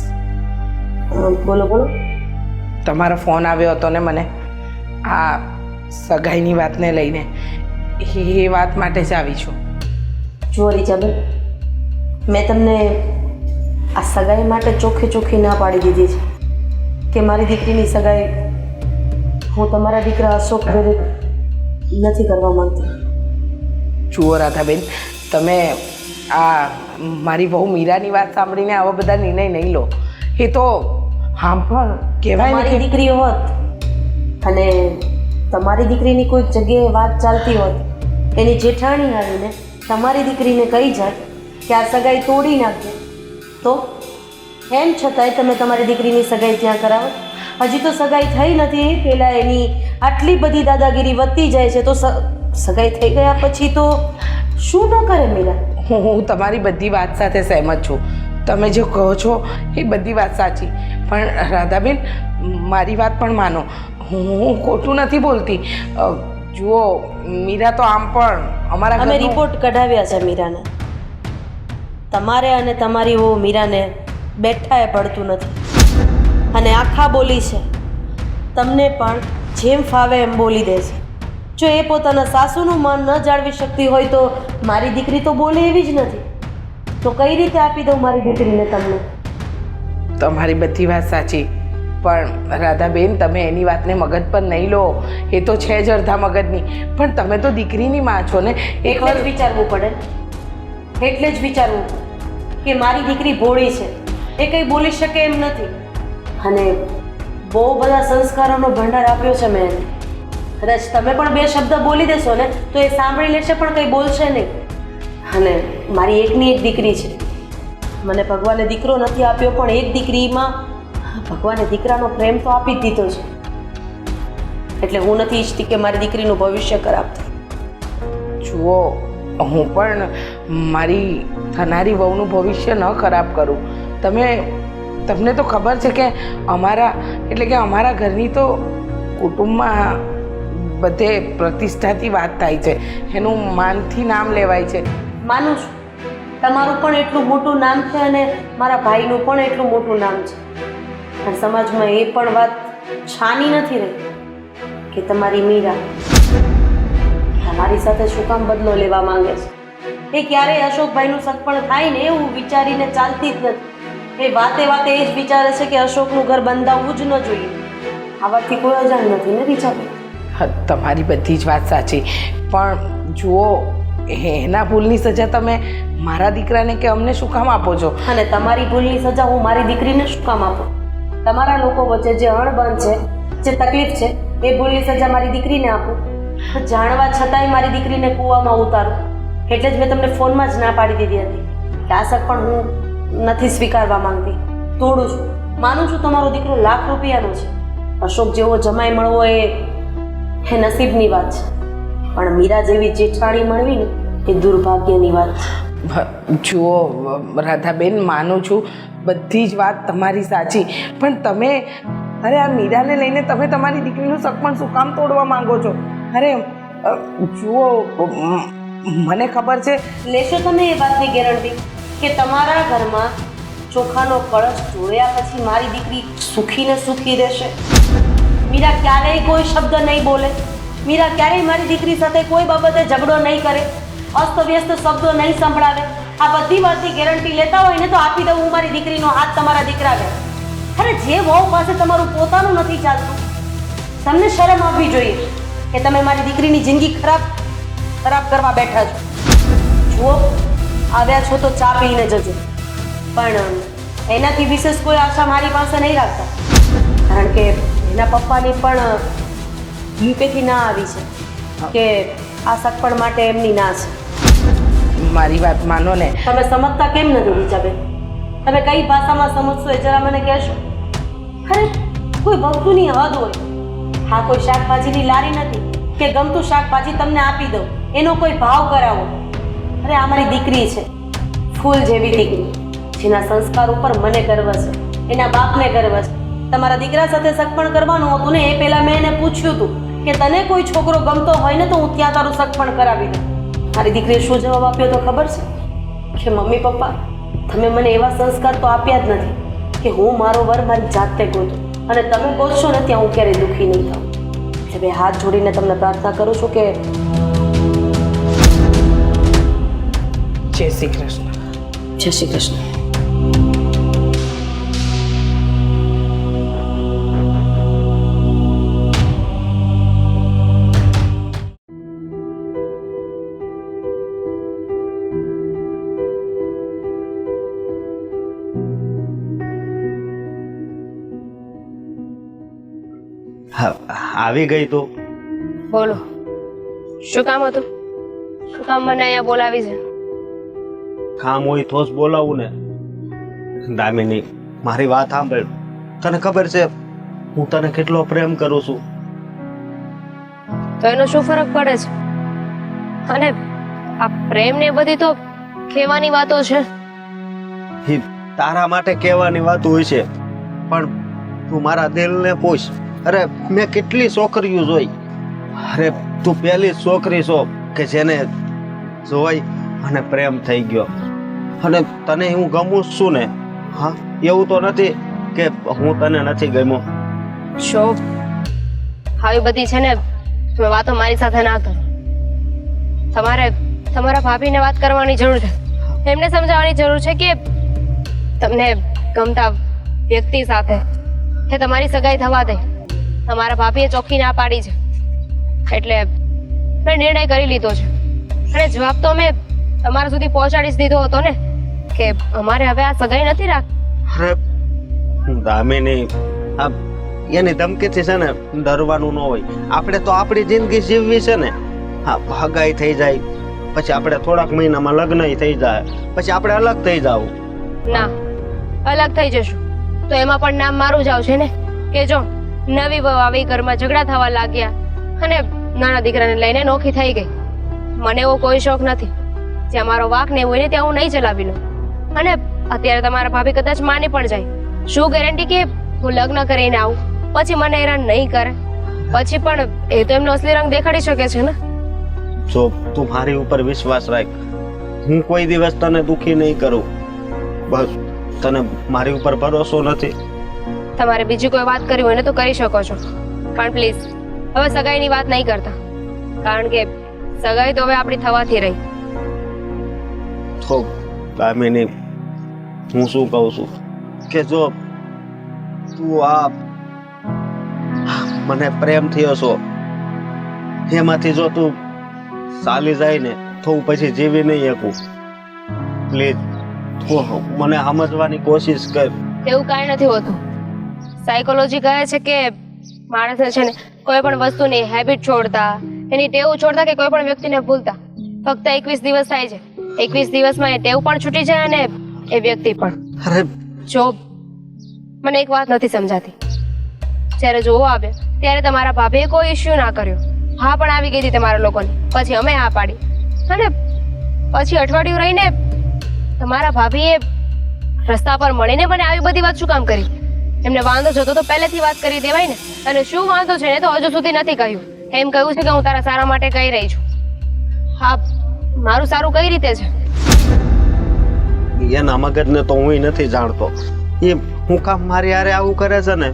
S1: બોલો બોલો.
S4: તમારો ફોન આવ્યો હતો ને મને આ સગાઈની વાતને લઈને, એ વાત માટે જ આવી છું.
S1: જુઓ રીચાબેન, મેં તમને આ સગાઈ માટે ચોખ્ખી ચોખ્ખી ના પાડી દીધી છે કે મારી દીકરીની સગાઈ હું તમારા દીકરા અશોક જોડે નથી કરવા માંગતી.
S4: જુઓ રાધાબેન, તમે આ મારી બહુ મીરાની વાત સાંભળીને આવા બધા નિર્ણય નહીં લો. એ તો હા પણ કહેવાય ને
S1: તમારી
S4: કે
S1: દીકરી હોત અને તમારી દીકરીની કોઈક જગ્યાએ વાત ચાલતી હોત, એની જેઠાણી આવીને તમારી દીકરીને કહી જાય કે આ સગાઈ તોડી નાખજે, તો એમ છતાંય તમે તમારી દીકરીની સગાઈ ત્યાં કરાવો. હજી તો સગાઈ થઈ નથી, પહેલાં એની આટલી બધી દાદાગીરી વધતી જાય છે, તો સગાઈ થઈ ગયા પછી તો શું ન કરે મીરા?
S4: હું તમારી બધી વાત સાથે સહેમત છું. તમે જે કહો છો એ બધી વાત સાચી, પણ રાધાબેન મારી વાત પણ માનો. હું ખોટું નથી બોલતી. જુઓ, મીરા તો આમ પણ અમારા
S1: અમે
S4: ઘરનું-
S1: રિપોર્ટ કઢાવ્યા છે મીરાને. તમારે અને તમારી વહુ મીરાને બેઠાએ પડતું નથી અને આખા બોલી છે. તમને પણ જેમ ફાવે એમ બોલી દે છે. જો એ પોતાના સાસુનું મન ન જાળવી શકતી હોય તો મારી દીકરી તો બોલે એવી જ નથી. તો કઈ રીતે આપી દઉં મારી દીકરીને તમને?
S4: તમારી બધી વાત સાચી, પણ રાધાબેન તમે એની વાતને મગજ પર નહીં લો. એ તો છે જ અડધા મગજની, પણ તમે તો દીકરીની માં છો ને.
S1: એટલે જ વિચારવું પડે, એટલે જ વિચારવું પડે કે મારી દીકરી ભોળી છે, એ કંઈ બોલી શકે એમ નથી. અને બહુ બધા સંસ્કારોનો ભંડાર આપ્યો છે મેં એને. કદાચ તમે પણ બે શબ્દ બોલી દેશો ને તો એ સાંભળી લેશે, પણ કંઈ બોલશે નહીં. અને મારી એકની એક દીકરી છે. મને ભગવાને દીકરો નથી આપ્યો, પણ એક દીકરીમાં ભગવાને દીકરાનો પ્રેમ તો આપી જ દીધો છે. એટલે હું નથી ઈચ્છતી કે મારી દીકરીનું ભવિષ્ય ખરાબ થાય.
S4: જુઓ, હું પણ મારી થનારી વહુનું ભવિષ્ય ન ખરાબ કરું. તમને તો ખબર છે કે અમારા એટલે કે અમારા ઘરની તો કુટુંબમાં બધે પ્રતિષ્ઠાથી વાત થાય છે, એનું માનથી નામ લેવાય છે.
S1: માનું છું, તમારું પણ એટલું મોટું નામ છે અને મારા ભાઈનું પણ એટલું મોટું નામ છે. અને સમાજમાં એ પણ વાત છાની નથી રહી કે તમારી મીરા તમારી સાથે શું કામ બદલો લેવા માંગે છે. એ ક્યારેય અશોકભાઈનું સગપણ થાય ને એવું વિચારીને ચાલતી જ નથી. એ વાતે વાતે એ જ વિચારે છે કે અશોકનું ઘર બંધાવવું જ ન જોઈએ. આ વાતથી કોઈ અજાણ નથી ને રીચાબેન?
S4: હા, તમારી બધી જ વાત સાચી, પણ જુઓ એના ભૂલની સજા તમે મારા દીકરાને કે અમને શું કામ આપો છો?
S1: અને તમારી ભૂલની સજા હું મારી દીકરીને શું કામ આપું? તમારા લોકો વચ્ચે જે અણબન છે, જે તકલીફ છે, એ ભૂલની સજા મારી દીકરીને આપું? જાણવા છતાંય મારી દીકરીને કૂવામાં ઉતારું. એટલે જ મેં તમને ફોનમાં જ ના પાડી દીધી હતી કે આ શક પણ હું નથી સ્વીકારવા માંગતી, તોડું છું. માનું છું તમારો દીકરો લાખ રૂપિયાનો છે, અશોક જેવો જમાઈ મળવો એ નસીબની વાત છે, પણ મીરા જેવી જેઠાણી મળવી ને એ દુર્ભાગ્યની વાત છે.
S4: જુઓ રાધાબેન, માનું છું બધી જ વાત તમારી સાચી, પણ તમે અરે આ મીરાને લઈને તમે તમારી દીકરીનું સગપણ શું કામ તોડવા માંગો છો? અરે જુઓ, મને ખબર છે
S1: લેશો તમે એ વાતની ગેરંટી કે તમારા ઘરમાં ચોખાનો કળશ જોડ્યા પછી મારી દીકરી સુખી ને સુખી રહેશે? મીરા ક્યારેય કોઈ શબ્દ નહીં બોલે, મીરા ક્યારેય મારી દીકરી સાથે કોઈ બાબતે ઝઘડો નહીં કરે, અસ્તવ્યસ્ત શબ્દો નહીં સંભળાવે. આ બધી વાતની ગેરંટી લેતા હોય ને તો આપી દઉં હું મારી દીકરીનો હાથ તમારા દીકરાને. અરે જે વહુ પાસે તમારું પોતાનું નથી ચાલતું, તમને શરમ આવવી જોઈએ કે તમે મારી દીકરીની જિંદગી ખરાબ કરવા બેઠા છો. જુઓ, આવ્યા છો તો ચા પીને જજો, પણ એનાથી વિશેષ કોઈ આશા મારી પાસે નહીં રાખતા, કારણ કે એના પપ્પાની પણ યુપીથી ના આવી છે કે આ સગપણ માટે એમની ના છે.
S4: મારી વાત માનો ને.
S1: તમે સમજતા કેમ નથી રીચાબેન? તમે કઈ ભાષામાં સમજશો એ જરા મને કહેશો? અરે કોઈ વસ્તુની હદ હોય. હા, કોઈ શાકભાજીની લારી નથી કે ગમતું શાકભાજી તમને આપી દઉં, એનો કોઈ ભાવ કરાવો. અરે આ મારી દીકરી છે, ફૂલ જેવી દીકરી, જેના સંસ્કાર ઉપર મને ગર્વ છે, એના બાપને ગર્વ છે. તમારા દીકરા સાથે સગપણ કરવાનું હતું ને, એ પહેલા મેં એને પૂછ્યું હતું કે તને કોઈ છોકરો ગમતો હોય ને તો હું ત્યાં તારું સગપણ કરાવી દઉં. મારી દીકરીએ શું જવાબ આપ્યો તો ખબર છે? કે મમ્મી પપ્પા, તમે મને એવા સંસ્કાર તો આપ્યા જ નથી કે હું મારો વર મારી જાતે ગોતું, અને તમે ગોતશો ને ત્યાં હું ક્યારેય દુઃખી નહીં થાઉં. એટલે બે હાથ જોડીને તમને પ્રાર્થના કરું છું કે
S4: જય શ્રી કૃષ્ણ.
S1: જય શ્રી કૃષ્ણ.
S6: આવી ગઈ તું?
S2: બોલો, શું કામ હતું? શું કામ મને અહીંયા બોલાવી છે?
S6: કામ હોય તો જ બોલાવું ને. દામિની, મારી વાત સાંભળ. તને ખબર છે હું તને કેટલો પ્રેમ કરું છું?
S2: તો એનો શું ફરક પડે છે? અને આ પ્રેમ ને બધી તો કહેવાની વાતો છે.
S6: ઈ તારા માટે કહેવાની વાત હોય છે, પણ તું મારા દિલને પૂછ. અરે મેં કેટલી છોકરીઓ જોઈ, અરે તું પહેલી જ છોકરી છો કે જેને જોઈ અને પ્રેમ થઈ ગયો. અને તને હું ગમું જ છું ને. હા, એવું તો નથી કે હું તને નથી ગમ્યો.
S2: શોભ, આવી બધી છે ને તમે વાતો મારી સાથે ના કરો. તમારે તમારા ભાભીને વાત કરવાની જરૂર છે, એમને સમજાવવાની જરૂર છે કે તમને ગમતા વ્યક્તિ સાથે એ તમારી સગાઈ થવા દે. તમારા ભાભીએ ચોખ્ખી ના પાડી છે, એટલે મેં નિર્ણય કરી લીધો છે. અને જવાબ તો મેં તમારા સુધી પહોંચાડી જ દીધો હતો ને કે અમારે હવે આ સગાઈ નથી રાખ.
S6: અરે દામિની, આ એની ધમકીથી છે ને ડરવાનું ન હોય. આપણે તો આપણી જિંદગી જીવવી છે ને. હા, હગાઈ થઈ જાય પછી આપણે થોડાક મહિનામાં લગ્ન થઈ જાય, પછી આપણે અલગ થઈ જાવ.
S2: ના, અલગ થઈ જશું તો એમાં પણ નામ મારું જ આવશે ને કે જો નવી વહુ આવી, ઘરમાં ઝઘડા થવા લાગ્યા અને નાના દીકરાને લઈને નોખી થઈ ગઈ. મને એવો કોઈ શોખ નથી. જ્યાં મારો વાંક ને હોય ને ત્યાં હું નહીં ચલાવી લઉં. અને અત્યારે તમારા ભાભી કદાચ માની પણ જાય, શું ગેરંટી કે હું લગ્ન કરીને આવું પછી મને હેરાન નહીં કરે? પછી પણ એ તો એમનો અસલી રંગ દેખાડી શકે છે ને.
S6: જો તું મારી ઉપર વિશ્વાસ રાખ, હું કોઈ દિવસ તને દુખી નહીં કરું. બસ તને મારી ઉપર ભરોસો નથી.
S2: તમારે બીજી કોઈ વાત કરવી હોય ને તો કરી શકો છો, પણ પ્લીઝ હવે સગાઈની વાત નહીં કરતા, કારણ કે સગાઈ તો હવે આપણી થવાથી રહી.
S6: તો દામિની, હું શું કહું છું કે જો તું આ મને પ્રેમ થયો છો એમાંથી જો તું ચાલી જાય ને તો હું પછી જીવી નહીં શકું. પ્લીઝ તું મને સમજવાની કોશિશ કર.
S2: એવું કાંઈ નથી હોતું. સાયકોલોજી કહે છે કે માણસે છે ને કોઈ પણ વસ્તુની હેબિટ છોડતા, એની ટેવ છોડતા કે કોઈ પણ વ્યક્તિને ભૂલતા ફક્ત 21 દિવસ થાય છે. 21 દિવસમાં એ ટેવ પણ છૂટી જાય અને એ વ્યક્તિ પણ.
S6: અરે
S2: જો મને એક વાત નથી સમજાતી, જ્યારે જોવો આવે ત્યારે તમારા ભાભીએ કોઈ ઇશ્યુ ના કર્યો, હા પણ આવી ગઈ હતી તમારા લોકોની, પછી અમે હા પાડી, અને પછી અઠવાડિયું રહીને તમારા ભાભીએ રસ્તા પર મળીને મને આવી બધી વાત શું કામ કરી? એમને વાંધો જતો તો પહેલેથી વાત કરી દેવાય ને. અને શું વાંધો છે ને તો હજુ સુધી નથી કહ્યું. એમ કહ્યું છે કે હું તારા સારા માટે કહી રહી છું. હા, મારું સારું કઈ રીતે છે?
S6: એના મગજને તો હું નથી જાણતો. એ હું કામ મારી હારે આવું કરે છે ને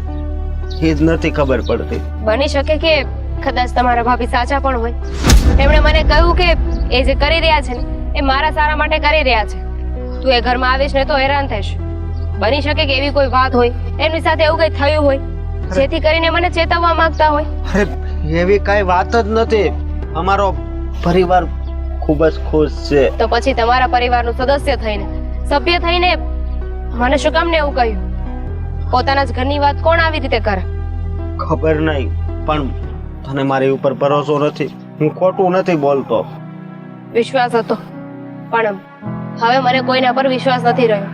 S6: એ જ નથી ખબર પડતી.
S2: બની શકે કે કદાચ તમારા ભાભી સાચા પણ હોય. એમણે મને કહ્યું કે એ જે કરી રહ્યા છે ને એ મારા સારા માટે કરી રહ્યા છે. તું એ ઘરમાં આવીશ ને તો હેરાન થઈશ. બની શકે કે એવી કોઈ વાત હોય, એમની સાથે એવું કંઈ થયું હોય જેથી કરીને મને ચેતવવા માંગતા હોય.
S6: અરે એવી કાંઈ વાત જ નથી. અમારો પરિવાર ખૂબ જ ખુશ છે.
S2: તો પછી તમારા પરિવારનું સદસ્ય થઈને, સભ્ય થઈને મને શું કામ ને એવું કહ્યું? પોતાના જ ઘરની વાત કોણ આવી રીતે કરે?
S6: ખબર નહીં, પણ તને મારી ઉપર ભરોસો નથી. હું ખોટું નથી બોલતો.
S2: વિશ્વાસ હતો, પણ હવે મને કોઈના પર વિશ્વાસ નથી રહ્યો.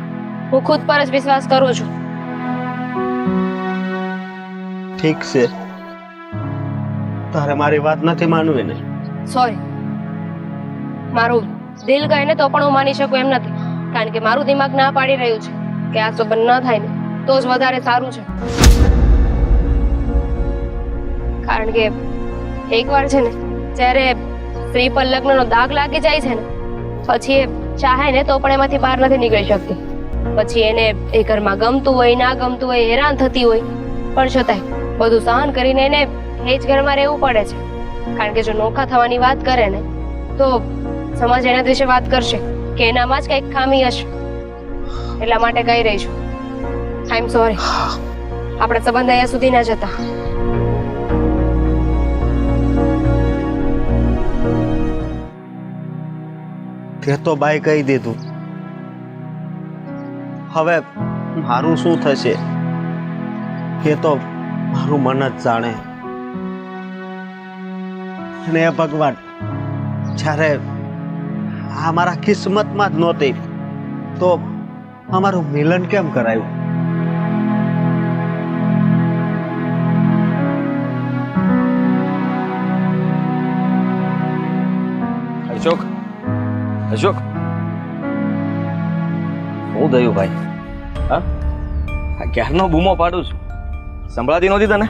S2: હું ખુદ પર જ વિશ્વાસ કરું છું.
S6: ઠીક છે, તારે મારી વાત નથી માનવી ને?
S2: સોરી, મારું દિલ કહે ને તો પણ હું માની શકું એમ નથી. કારણ કે મારું દિમાગ ના પાડી રહ્યું છે કે આ સંબંધ ન થાય ને તો જ વધારે સારું છે. કારણ કે એકવાર છે ને જ્યારે સ્ત્રી પર લગ્નનો દાગ લાગી જાય છે ને પછી એ ચાહે ને તો પણ એમાંથી બહાર નથી નીકળી શકતી. પછી એને એ ઘરમાં ગમતું હોય ના ગમતું હોય, હેરાન થતી હોય, પણ છતાંય બધું સહન કરીને એને એ જ ઘરમાં રહેવું પડે છે. કારણ કે જો નોખા થવાની વાત કરે ને તો સમાજ એના વિશે વાત કરશે કે એનામાં જ કંઈક ખામી હશે. એટલા માટે કહી રહી છું, આઈ એમ સોરી. આપણા સંબંધ અહીંયા સુધી ના જતા.
S6: તે તો બાઈ કહી દીધું. હવે મારું શું થશે એ તો મારું મન જ જાણે. અને એ ભગવાન, જ્યારે આ મારા કિસ્મતમાં જ નહોતી તો અમારું મિલન કેમ કરાયું?
S5: અશોક, અશોક, શું થયું ભાઈ? હા, આ ક્યારનો બૂમો પાડું છું, સંભળાતી નહોતી તને?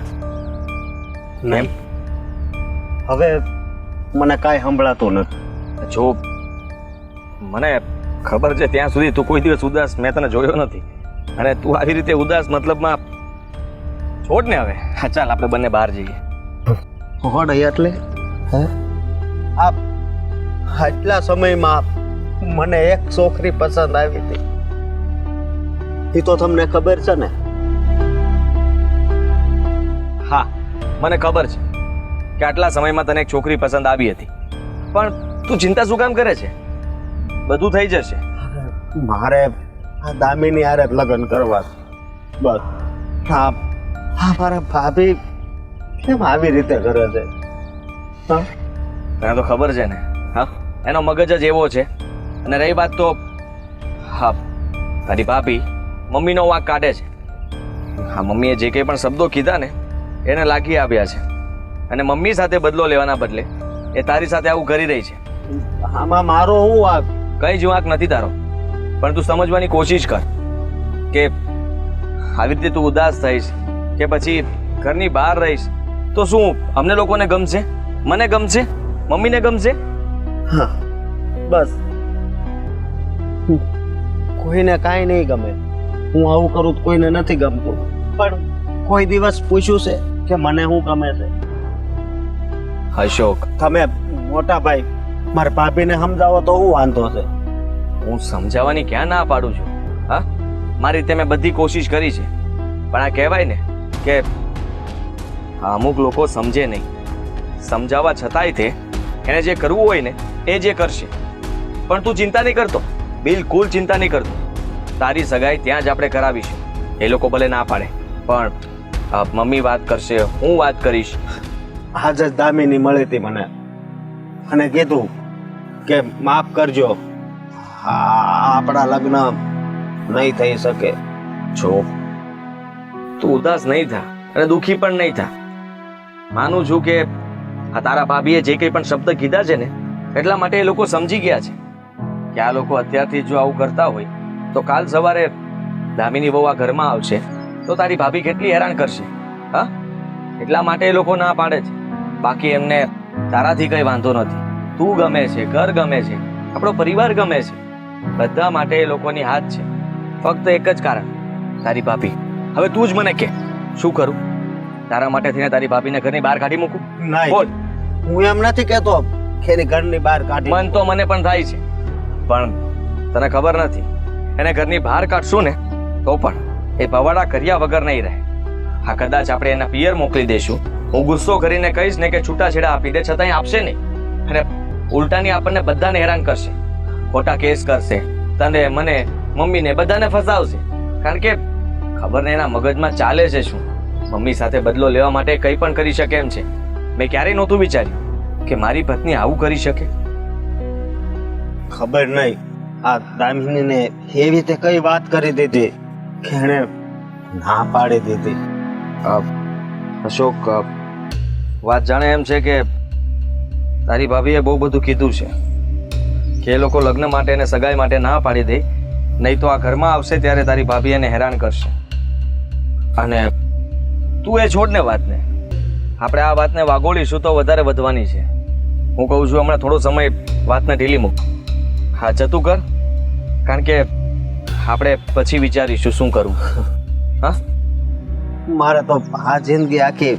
S6: નહીં, હવે મને કાંઈ સંભળાતું નથી.
S5: જો મને ખબર છે ત્યાં સુધી તું કોઈ દિવસ ઉદાસ મેં તને જોયો નથી. અને તું આવી રીતે ઉદાસ મતલબમાં છોડ ને હવે. હા ચાલ આપણે બંને બહાર જઈએ.
S6: હોડ એટલે આટલા સમયમાં મને એક છોકરી પસંદ આવી હતી. એ તો તમને ખબર છે ને?
S5: હા મને ખબર છે કે આટલા સમયમાં તને એક છોકરી પસંદ આવી હતી, પણ તું ચિંતા શું કામ કરે છે? બધું થઈ જશે.
S6: મારે આ દામિની હારે જ લગ્ન કરવા છે. બસ. હા મારા ભાભી કેમ આવી રીતે કરે છે? હા,
S5: તને તો ખબર છે ને. હા, એનો મગજ જ એવો છે. અને રહી વાત તો હા તારી ભાભી મમ્મીનો વાંક કાઢે છે. હા, મમ્મીએ જે કંઈ પણ શબ્દો કીધા ને એને લાગી આવ્યા છે. અને મમ્મી સાથે બદલો લેવાના બદલે એ તારી સાથે આવું કરી રહી છે.
S6: આમાં મારો હું વાંક?
S5: કઈ જ વાંક નથી તારો, પણ તું સમજવાની કોશિશ કર કે આવી રીતે તું ઉદાસ થઈશ કે પછી ઘરની બહાર રહીશ તો શું અમને લોકોને ગમશે? મને ગમશે? મમ્મીને ગમશે?
S6: હા બસ, કોઈને કાંઈ નહીં ગમે. હું આવું કરું તો કોઈને નથી ગમતું, પણ કોઈ દિવસ પૂછ્યું છે કે મને શું ગમે છે?
S5: અશોક,
S6: તમે મોટા ભાઈ મારા ભાભીને સમજાવો તો હું વાંધો છે?
S5: હું સમજાવવાની ક્યાં ના પાડું છું? હા, મારી રીતે મેં બધી કોશિશ કરી છે, પણ આ કહેવાય ને કે અમુક લોકો સમજે નહીં. સમજાવવા છતાંય તે એને જે કરવું હોય ને એ જે કરશે. પણ તું ચિંતા નહીં કરતો, બિલકુલ ચિંતા નહીં કરતો. તારી સગાઈ ત્યાં જ આપણે કરાવીશું. એ લોકો ભલે ના પાડે, પણ મમ્મી વાત કરશે, હું વાત કરીશ.
S6: આજ જ દામિની મળી હતી મને અને કીધું કે માફ કરજો, આપણા લગ્ન નહીં થઈ શકે.
S5: જો તું ઉદાસ નહીં થા અને દુઃખી પણ નહીં થા. માનું છું કે આ તારા ભાભીએ જે કંઈ પણ શબ્દ કીધા છે ને એટલા માટે એ લોકો સમજી ગયા છે કે આ લોકો અત્યારથી જો આવું કરતા હોય તો કાલ સવારે દામિની વહુ આ ઘરમાં આવશે તો તારી ભાભી કેટલી હેરાન કરશે. હા, એટલા માટે એ લોકો ના પાડે છે. બાકી એમને તારાથી કંઈ વાંધો નથી. તું ગમે છે, ઘર ગમે છે, આપણો પરિવાર ગમે છે, બધા માટે એ લોકોની હાથ છે. ફક્ત એક જ કારણ, તારી ભાભી. હવે તું જ મને કે શું કરું? તારા માટે થઈને તારી ભાભીને ઘરની બહાર કાઢી મૂકું?
S6: નહીં.
S5: બોલ.
S6: હું એમ નથી કહેતો કે એની ઘરની બહાર કાઢી
S5: મન તો મને પણ થાય છે, પણ તને ખબર નથી, એને ઘરની બહાર કાઢશું ને તો પણ એ પવાડા કર્યા વગર નહીં રહે. હા, કદાચ આપણે એના પિયર મોકલી દઈશું. હું ગુસ્સો કરીને કહીશ ને કે છૂટાછેડા આપી દે, છતાંય આપશે નહીં. અને ઉલટાની આપણને બધાને હેરાન કરશે, ખોટા કેસ કરશે, તને, મને, મમ્મીને બધાને ફસાવશે. કારણ કે ખબર ને એના મગજમાં ચાલે છે શું. મમ્મી સાથે બદલો લેવા માટે કંઈ પણ કરી શકે એમ છે. મેં ક્યારેય નહોતું વિચાર્યું કે મારી પત્ની આવું કરી શકે.
S6: ખબર નહીં આ દામિનીને એવી રીતે કઈ વાત કરી દીધી કે એણે ના પાડી દીધી.
S5: અશોક, વાત જાણે એમ છે કે તારી ભાભીએ બહુ બધું કીધું છે કે એ લોકો લગ્ન માટે અને સગાઈ માટે ના પાડી દે, નહીં તો આ ઘરમાં આવશે ત્યારે તારી ભાભી એને હેરાન કરશે. અને તું એ છોડ ને વાતને, આપણે આ વાતને વાગોળીશું તો વધારે વધવાની છે. હું કહું છું હમણાં થોડો સમય વાતને ઢીલી મૂક. હા, જતું કર, કારણ કે આપણે પછી વિચારીશું શું કરવું. હા,
S6: મારે તો આ જિંદગી આખી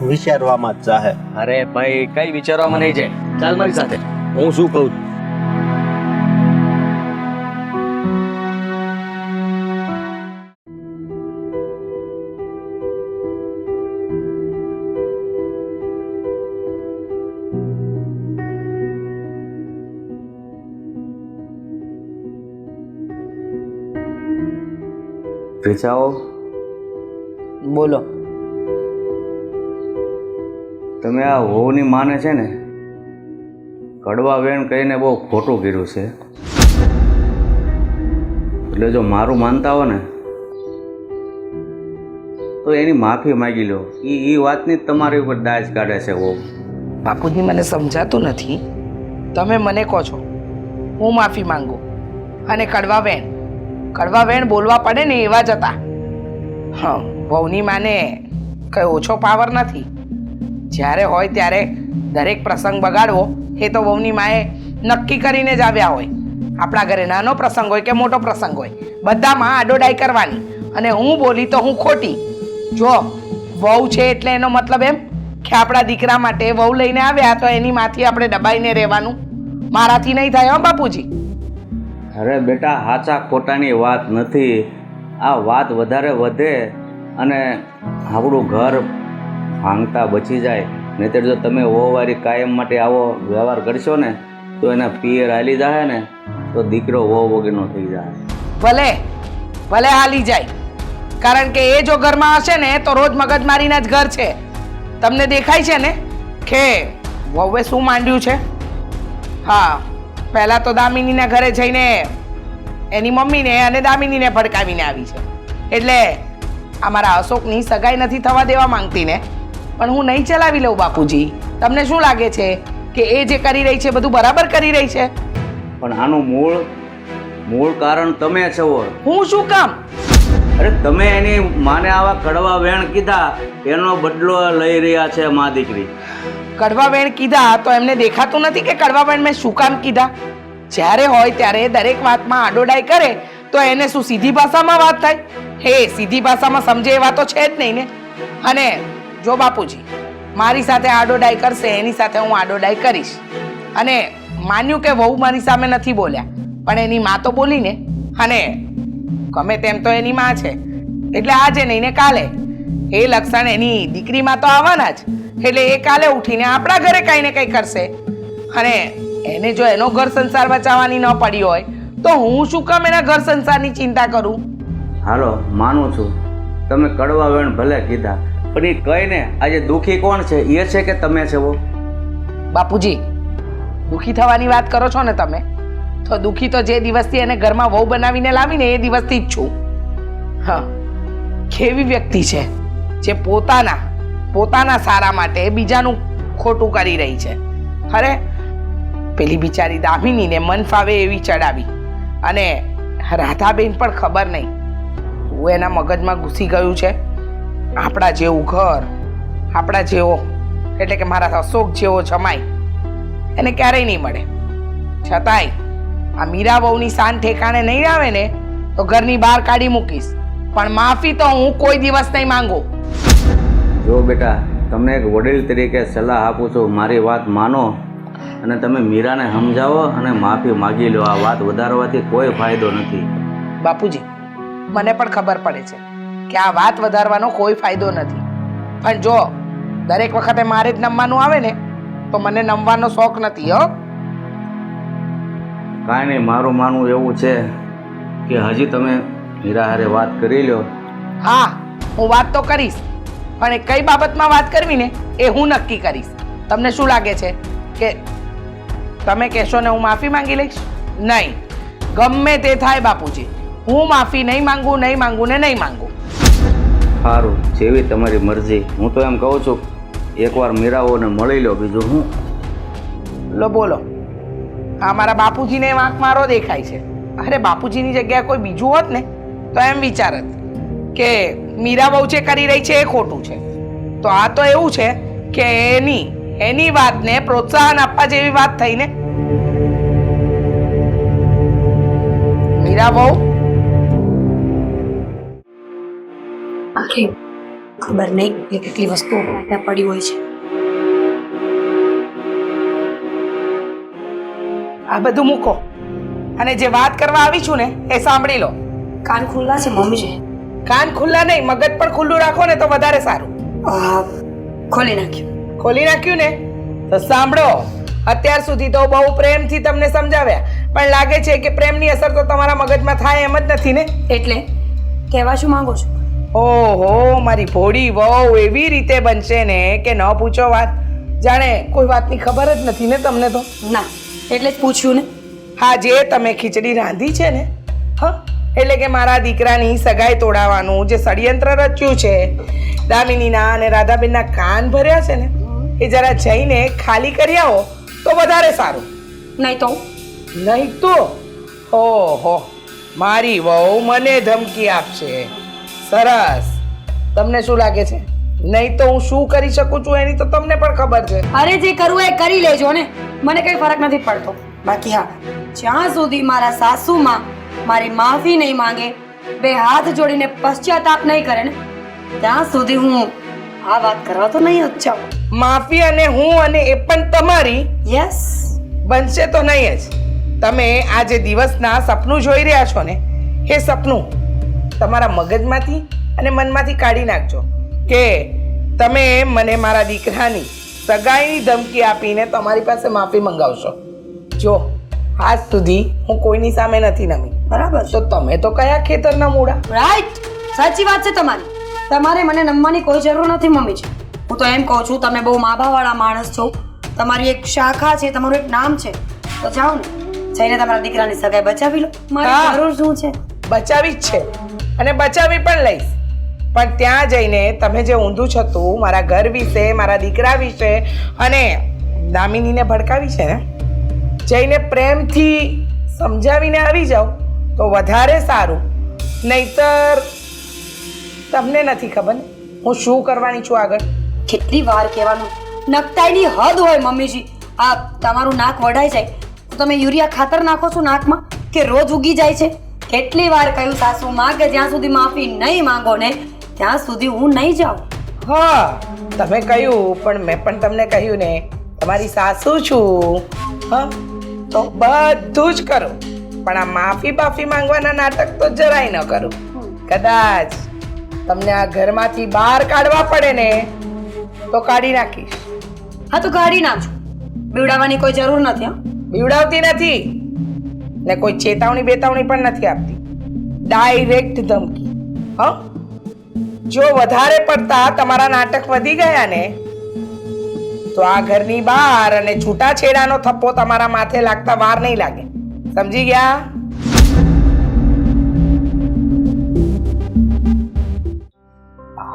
S6: વિચારવામાં જ ચાહે.
S5: અરે ભાઈ, કઈ વિચારવામાં નહીં જાય. ચાલ મારી સાથે, હું શું કહું.
S7: રીચાઓ,
S4: બોલો.
S7: તમે આ વહુની માને છે ને કડવા વેણ કહીને બહુ ખોટું કર્યું છે. એટલે જો મારું માનતા હો ને તો એની માફી માગી લો. એ વાતની જ તમારી ઉપર દાજ કાઢે છે વહુ.
S4: બાપુજી, મને સમજાતું નથી. તમે મને કહો છો હું માફી માંગુ, અને કડવા વેણ બોલવા પડે ને એવા જ હતા. હા, વહુની માને કઈ ઓછો પાવર નથી. જ્યારે હોય ત્યારે દરેક પ્રસંગ બગાડવો એ તો વહુની માએ નક્કી કરીને જ આવ્યા હોય. આપણા ઘરે નાનો પ્રસંગ હોય કે મોટો પ્રસંગ હોય, બધામાં આડોડાઈ કરવાની. અને હું બોલી તો હું ખોટી. જો વહુ છે એટલે એનો મતલબ એમ કે આપણા દીકરા માટે વહુ લઈને આવ્યા તો એની માથી આપણે દબાઈને રહેવાનું. મારાથી નહીં થાય હો બાપુજી.
S7: અરે બેટા, સાચા ખોટાની વાત નથી. આ વાત વધારે વધે અને આપણું ઘર ભાંગતા બચી જાય. નહીંતર જો તમે વહુવારી કાયમ માટે આવો વ્યવહાર કરશો ને તો એના પિયર હાલી જાય ને તો દીકરો વહુ વગરનો થઈ જાય.
S4: ભલે હાલી જાય, કારણ કે એ જો ઘરમાં હશે ને તો રોજ મગજમારીના જ ઘર છે. તમને દેખાય છે ને કે વહુએ શું માંડ્યું છે. હા, પહેલા તો દામિનીના ઘરે જઈને એની મમ્મીને અને દામિનીને ભડકાવીને આવી છે. એટલે અમારા અશોકની સગાઈ નથી થવા દેવા માંગતી ને, પણ હું નહીં ચલાવી લઉં બાપુજી. તમને શું લાગે છે કે એ જે કરી રહી છે બધું બરાબર કરી રહી છે?
S7: પણ આનું મૂળ કારણ તમે છો.
S4: હું શું કામ?
S7: અરે તમે એની માને આવા કડવા વેણ કીધા, એનો બદલો લઈ રહ્યા છે મા દીકરી.
S4: કડવા વેણ કીધા તો એમને દેખાતું નથી કે કડવા વેણ મેં શું કામ કીધા? જ્યારે હોય ત્યારે દરેક વાતમાં આડોડાઈ કરે તો એને શું સીધી ભાષામાં વાત થાય? હે, સીધી ભાષામાં સમજે એવા તો છે જ નહીં ને. અને જો બાપુજી મારી સાથે આડોડાઈ કરશે, એની સાથે હું આડોડાઈ કરીશ. અને માન્યું કે વહુ મારી સામે નથી બોલ્યા, પણ એની માં તો બોલી ને. અને ગમે તેમ તો એની માં છે, એટલે આજે નહીં ને કાલે એ લક્ષણ એની દીકરીમાં તો આવવાના જ. એટલે એ કાલે ઉઠીને આપણા ઘરે કંઈ ને કંઈ કરશે. અને એને જો એનો ઘર સંસાર બચાવવાની ન પડી હોય તો હું શું કામ એના ઘર સંસારની ચિંતા કરું?
S7: હાલો, માનું છું તમે કડવા વેણ ભલે કીધા, પણ એ કહીને આજે દુઃખી કોણ છે? એ છે કે તમે છો?
S4: બાપુજી, દુઃખી થવાની વાત કરો છો ને તમે, તો દુઃખી તો જે દિવસથી એને ઘરમાં વહુ બનાવીને લાવીને એ દિવસથી જ છું. હા, કેવી વ્યક્તિ છે જે પોતાના સારા માટે બીજાનું ખોટું કરી રહી છે. અરે પેલી બિચારી દામિનીને મન ફાવે એવી ચડાવી, અને રાધાબેન પણ ખબર નહીં હું એના મગજમાં ઘૂસી ગયું છે. આપણા જેવું ઘર, આપણા જેવો એટલે કે મારા અશોક જેવો જમાઈ, એને ક્યારેય નહીં મળે. છતાંય આ મીરા બહુની શાન ઠેકાણે નહીં આવે ને તો ઘરની બહાર કાઢી મૂકીશ, પણ માફી તો હું કોઈ દિવસ નહીં માંગુ.
S7: જો બેટા, તમને એક વડીલ તરીકે સલાહ આપું છું, મારી વાત માનો અને તમે મીરાને સમજાવો અને માફી માગી લો. આ વાત વધારવાથી કોઈ ફાયદો નથી.
S4: બાપુજી, મને પણ ખબર પડે છે કે આ વાત વધારવાનો કોઈ ફાયદો નથી, પણ જો દરેક વખતે મારે જ નમવાનું આવે ને તો મને નમવાનો શોખ નથી. હો,
S7: કાંઈ નહીં, મારું માનવું એવું છે કે હજી તમે મીરા હારે વાત કરી લો.
S4: હા, હું વાત તો કરીશ, પણ એ કઈ બાબતમાં વાત કરવી ને એ હું નક્કી કરીશ. તમને શું લાગે છે કે તમે કહેશો ને હું માફી માંગી લઈશ? નહીં, ગમે તે થાય બાપુજી, હું માફી નહીં માંગુ ને નહીં માંગુ.
S7: સારું, જેવી તમારી મરજી. હું તો એમ કહું છું એકવાર મીરાઓને મળી લો, બીજું હું.
S4: લો બોલો, આ મારા બાપુજીને વાંક મારો દેખાય છે. અરે બાપુજીની જગ્યાએ કોઈ બીજું હોત ને તો એમ વિચારત કે મીરા બહુ જે કરી રહી છે એ ખોટું છે. તો આ તો એવું છે કે એની વાતને પ્રોત્સાહન આપવા જેવી વાત થઈ ને. મીરા બહુ
S3: આખી ખબર નહીં કે કેટલી વસ્તુઓ ત્યાં પડી હોય છે.
S4: આ બધું મૂકો અને જે વાત કરવા આવી છું ને એ સાંભળી લો.
S3: કાન ખુલ્લા છે મમ્મીજી?
S4: કાન ખુલ્લા નહીં, મગજ પણ ખુલ્લું રાખો ને તો વધારે સારું.
S3: ખોલી નાખ્યું.
S4: ખોલી નાખ્યું ને તો સાંભળો. અત્યાર સુધી તો બહુ પ્રેમથી તમને સમજાવ્યા, પણ લાગે છે કે પ્રેમની અસર તો તમારા મગજમાં થાય એમ જ નથી ને.
S3: એટલે કહેવા શું માંગો છો?
S4: ઓહો, મારી ભોળી વહુ એવી રીતે બનશે ને કે ન પૂછો વાત. જાણે કોઈ વાતની ખબર જ નથી ને તમને તો.
S3: ના, એટલે જ પૂછ્યું ને.
S4: હા, જે તમે ખીચડી રાંધી છે ને, હા, એટલે કે મારા દીકરાની સગાઈ તોડાવવાનું જે ષડયંત્ર રચ્યું છે, દામિનીના અને રાધાબેનના કાન ભર્યા છે ને, એ જરા જઈને ખાલી કરી આવો તો વધારે સારું.
S3: નહીં તો
S4: નહીં તો ઓહો, મારી વહુ મને ધમકી આપશે. સરસ. તમને શું લાગે છે નહીં તો હું શું કરી શકું છું એની તો તમને પણ ખબર છે.
S3: અરે જે કરવું એ કરી લેજો ને, મને કઈ ફરક નથી પડતો. બાકી હા, જ્યાં સુધી મારા સાસુમાં મારી માફી નહીં માંગે, બે હાથ જોડીને પશ્ચાતાપ નહીં કરે ને, ત્યાં સુધી હું આ વાત કરવા તો નહીં જ જાઉં.
S4: માફી અને હું અને એ પણ તમારી
S3: યસ,
S4: બનશે તો નહીં જ. તમે આ જે દિવસના સપનું જોઈ રહ્યા છો ને, એ સપનું તમારા મગજમાંથી અને મનમાંથી કાઢી નાખજો કે તમે મને મારા દીકરાની સગાઈની ધમકી આપીને તમારી પાસે માફી મંગાવશો. જો આજ સુધી હું કોઈની સામે નથી નમી,
S3: બરાબર.
S4: તો તમે તો કયા ખેતરના મૂળા.
S3: રાઈટ, સાચી વાત છે તમારી. તમારે મને નમવાની કોઈ જરૂર નથી મમ્મીજી. હું તો એમ કહું છું, તમે બહુ માભાવાળા માણસ છો, તમારી એક શાખા છે, તમારું એક નામ છે, તો જાઓ ને, જઈને તમારા દીકરાની સગાઈ બચાવી લો. મારી જરૂર શું છે?
S4: બચાવી જ છે અને બચાવી પણ લઈશ, પણ ત્યાં જઈને તમે જે ઊંધું છતું મારા ઘર વિશે, મારા દીકરા વિશે અને દામિનીને ભડકાવી છે ને, જઈને પ્રેમથી સમજાવીને આવી જાઓ તો વધારે સારું. નહીતર તમને નથી ખબર ને હું શું કરવાની છું આગળ.
S3: કેટલી વાર કહેવાનું, નકટાઈની હદ હોય મમ્મીજી. આ તમારું નાક વઢાઈ જાય તો તમે યુરિયા ખાતર નાખો છો નાકમાં કે રોજ ઉગી જાય છે? કેટલી વાર કહ્યું સાસુમાં કે જ્યાં સુધી માફી નહીં માંગો ને ત્યાં સુધી હું નહીં જાઉં.
S4: હા, તમે કહ્યું, પણ મેં પણ તમને કહ્યું ને તમારી સાસુ છું. હા, તો બધું જ કરું, પણ આ માફી બાફી માંગવાના નાટક તો જરાય ન કરું. કદાચ તમને આ ઘરમાંથી બહાર કાઢવા પડે ને તો કાઢી નાખીશ.
S3: હા તો કાઢી નાખજો, બીવડાવવાની કોઈ જરૂર નથી. હા,
S4: બીવડાવતી નથી ને કોઈ ચેતવણી બેતાવણી પણ નથી આપતી, ડાયરેક્ટ ધમકી. હા, જો વધારે પડતા તમારા નાટક વધી ગયા ને તો આ ઘરની બહાર અને છૂટાછેડાનો થપ્પો તમારા માથે લાગતા વાર નહીં લાગે. સમજી ગયા?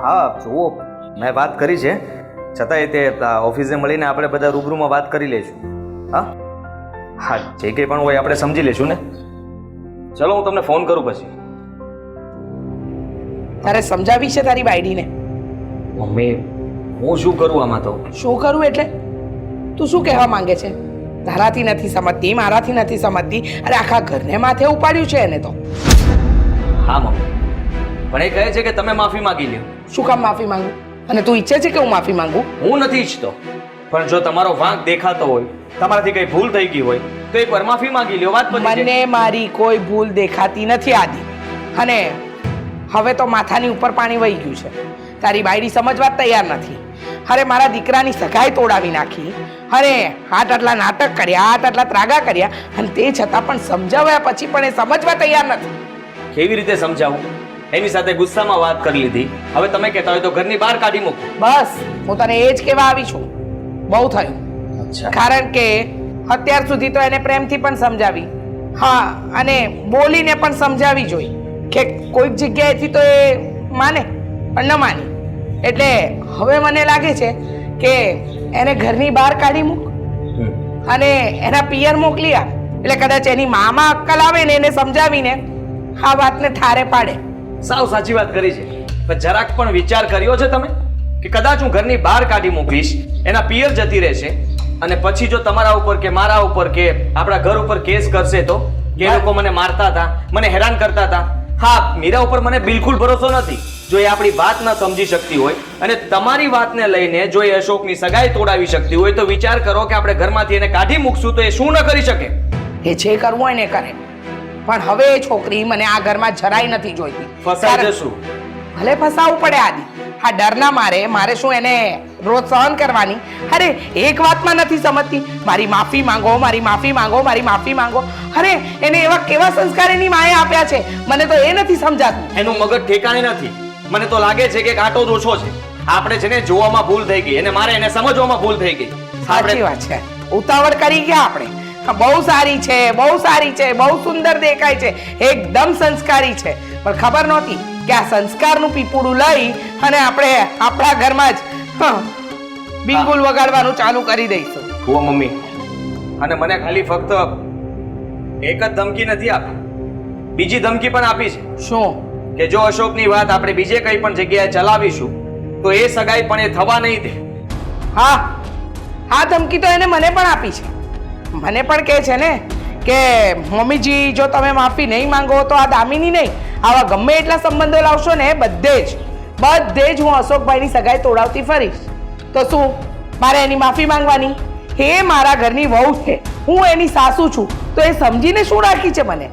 S5: હા જુઓ, મેં વાત કરી છે, છતાંય તે ઓફિસે મળીને આપણે બધા રૂબરૂમાં વાત કરી લઈશું. હા હા, જે કંઈ પણ હોય આપણે સમજી લઈશું ને. ચલો, હું તમને ફોન કરું પછી.
S4: તારે સમજાવી છે તારી બાયડીને?
S5: મમ્મી, હું શું કરું આમાં? તો
S4: શું કરું એટલે તું શું કહેવા માંગે છે? તારાથી નથી સમજતી, મારાથી નથી સમજતી, અરે આખા ઘરને માથે ઉપાડ્યું છે એને તો.
S5: હા મમ્મી, પણ એ કહે છે કે તમે માફી માંગી લ્યો.
S4: શું કામ માફી માંગુ? અને તું ઈચ્છે છે કે હું માફી માંગુ?
S5: હું નથી ઈચ્છતો, પણ જો તમારો વાંક દેખાતો હોય, તમારાથી કઈ ભૂલ થઈ ગઈ હોય તો એકવાર માફી માંગી લ્યો, વાત પતી જાય.
S4: મને મારી કોઈ ભૂલ દેખાતી નથી આદિ. અને હવે તો માથાની ઉપર પાણી વહી ગયું છે. તારી બાયડી સમજવા જ તૈયાર નથી. અરે મારા દીકરાની સગાઈ તોડાવી નાખી, અરે આટલા નાટક કર્યા, આટલા ત્રાગા કર્યા, અને તે છતાં પણ સમજાવ્યા પછી પણ એ સમજવા તૈયાર નથી.
S5: કેવી રીતે સમજાવું? એની સાથે ગુસ્સામાં વાત કરી લીધી, હવે તમે કહેતા હોય તો ઘરની બહાર કાઢી મૂકો.
S4: બસ હું તને એ જ કહેવા આવી છું. બહુ થયું.
S5: અચ્છા,
S4: કારણ કે અત્યાર સુધી તો એને પ્રેમથી પણ સમજાવી, હા, અને બોલીને પણ સમજાવી જોઈ કે કોઈક જગ્યાએથી તો એ માને, પણ ન માની. એટલે હવે મને લાગે છે કે એને ઘરની બહાર કાઢી મૂક અને એના પિયર મોકલી આપ. એટલે કદાચ એની મામા અક્કલ આવે ને એને સમજાવીને આ વાતને ઠારે પાડે.
S5: સાવ સાચી વાત કરી છે, પણ જરાક પણ વિચાર કર્યો છે તમે કે કદાચ હું ઘરની બહાર કાઢી મોકલીશ, એના પિયર જતી રહેશે, અને પછી જો તમારા ઉપર કે મારા ઉપર કે આપણા ઘર ઉપર કેસ કરશે તો કે એ લોકો મને મારતા હતા, મને હેરાન કરતા હતા. હા, મીરા ઉપર મને બિલકુલ ભરોસો નથી. જો એ આપણી વાત ન સમજી શકતી હોય અને તમારી વાતને લઈને જો એ અશોકની સગાઈ તોડાવી શકતી હોય તો વિચાર કરો કે આપણે ઘરમાંથી એને કાઢી મૂકશું તો એ શું ન કરી શકે?
S4: એ જે કરવું હોય ને કરે, પણ હવે એ છોકરી મને આ ઘરમાં જરાય નથી જોઈતી.
S5: ફસાઈ જશું.
S4: ભલે ફસાવવું પડે આદિ, આ ડરના મારે શું એને રોજ સહન કરવાની? અરે એક વાતમાં નથી સમજતી, મારી માફી માંગો, મારી માફી માંગો, મારી માફી માંગો. અરે એને એવા કેવા સંસ્કાર એની માએ આપ્યા છે, મને તો એ નથી સમજાતું.
S5: એનું મગજ ઠેકાણે નથી. મને તો લાગે છે કે કાંટો જ ઓછો છે. આપણે છે ને જોવામાં ભૂલ થઈ ગઈ અને મારે એને સમજવામાં ભૂલ થઈ ગઈ.
S4: સાચી વાત છે, ઉતાવળ કરી ગયા આપણે. હા, બહુ સારી છે, બહુ સારી છે, બહુ સુંદર દેખાય છે, એકદમ સંસ્કારી છે, પણ ખબર નહોતી કે આ સંસ્કારનું પીપુડું લઈ અને આપણે આપણા ઘરમાં જ બિંગુલ વગાડવાનું ચાલુ કરી દઈશું.
S5: જુઓ મમ્મી, અને મને ખાલી ફક્ત એક જ ધમકી નથી આપી, બીજી ધમકી પણ આપી છે
S4: શું?
S5: કે જો અશોકની વાત આપણે બીજે કઈ પણ જગ્યાએ ચલાવીશું તો એ સગાઈ પણ એ થવા નહીં દે.
S4: હા, આ ધમકી તો એને મને પણ આપી છે. મને પણ કહે છે ને કે મમ્મીજી જો તમે માફી નહીં માંગો તો આ દામિની નહીં, આવા ગમે એટલા સંબંધો લાવશો ને બધે જ હું અશોકભાઈની સગાઈ તોડાવતી ફરીશ. તો શું મારે એની માફી માંગવાની? એ મારા ઘરની વહુ છે, હું એની સાસુ છું, તો એ સમજીને શું રાખી છે મને?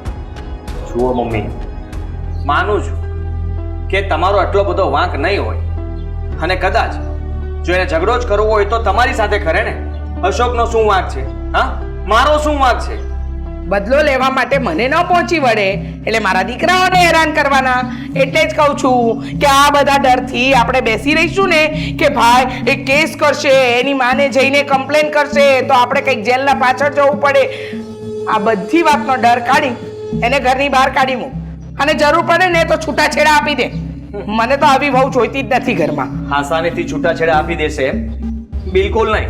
S5: જુઓ મમ્મી, માનું છું કે તમારો આટલો બધો વાંક નહીં હોય, અને કદાચ જો એને ઝઘડો જ કરવો હોય તો તમારી સાથે કરે ને. અશોકનો શું વાંક છે? હા, મારો શું વાંક છે?
S4: બદલો લેવા માટે મને ન પહોંચી વળે એટલે મારા દીકરાઓને હેરાન કરવાના. એટલે જ કહું છું કે આ બધા ડરથી આપણે બેસી રહીશું ને કે ભાઈ એ કેસ કરશે, એની માને જઈને કમ્પ્લેન કરશે તો આપણે કંઈક જેલના પાછળ જવું પડે. આ બધી વાતનો ડર કાઢી એને ઘરની બહાર કાઢી મૂક, અને જરૂર પડે ને તો છૂટાછેડા આપી દે. મને તો આવી બહુ જોઈતી જ નથી ઘરમાં.
S5: આસાનીથી છૂટાછેડા આપી દેશે? બિલકુલ નહીં.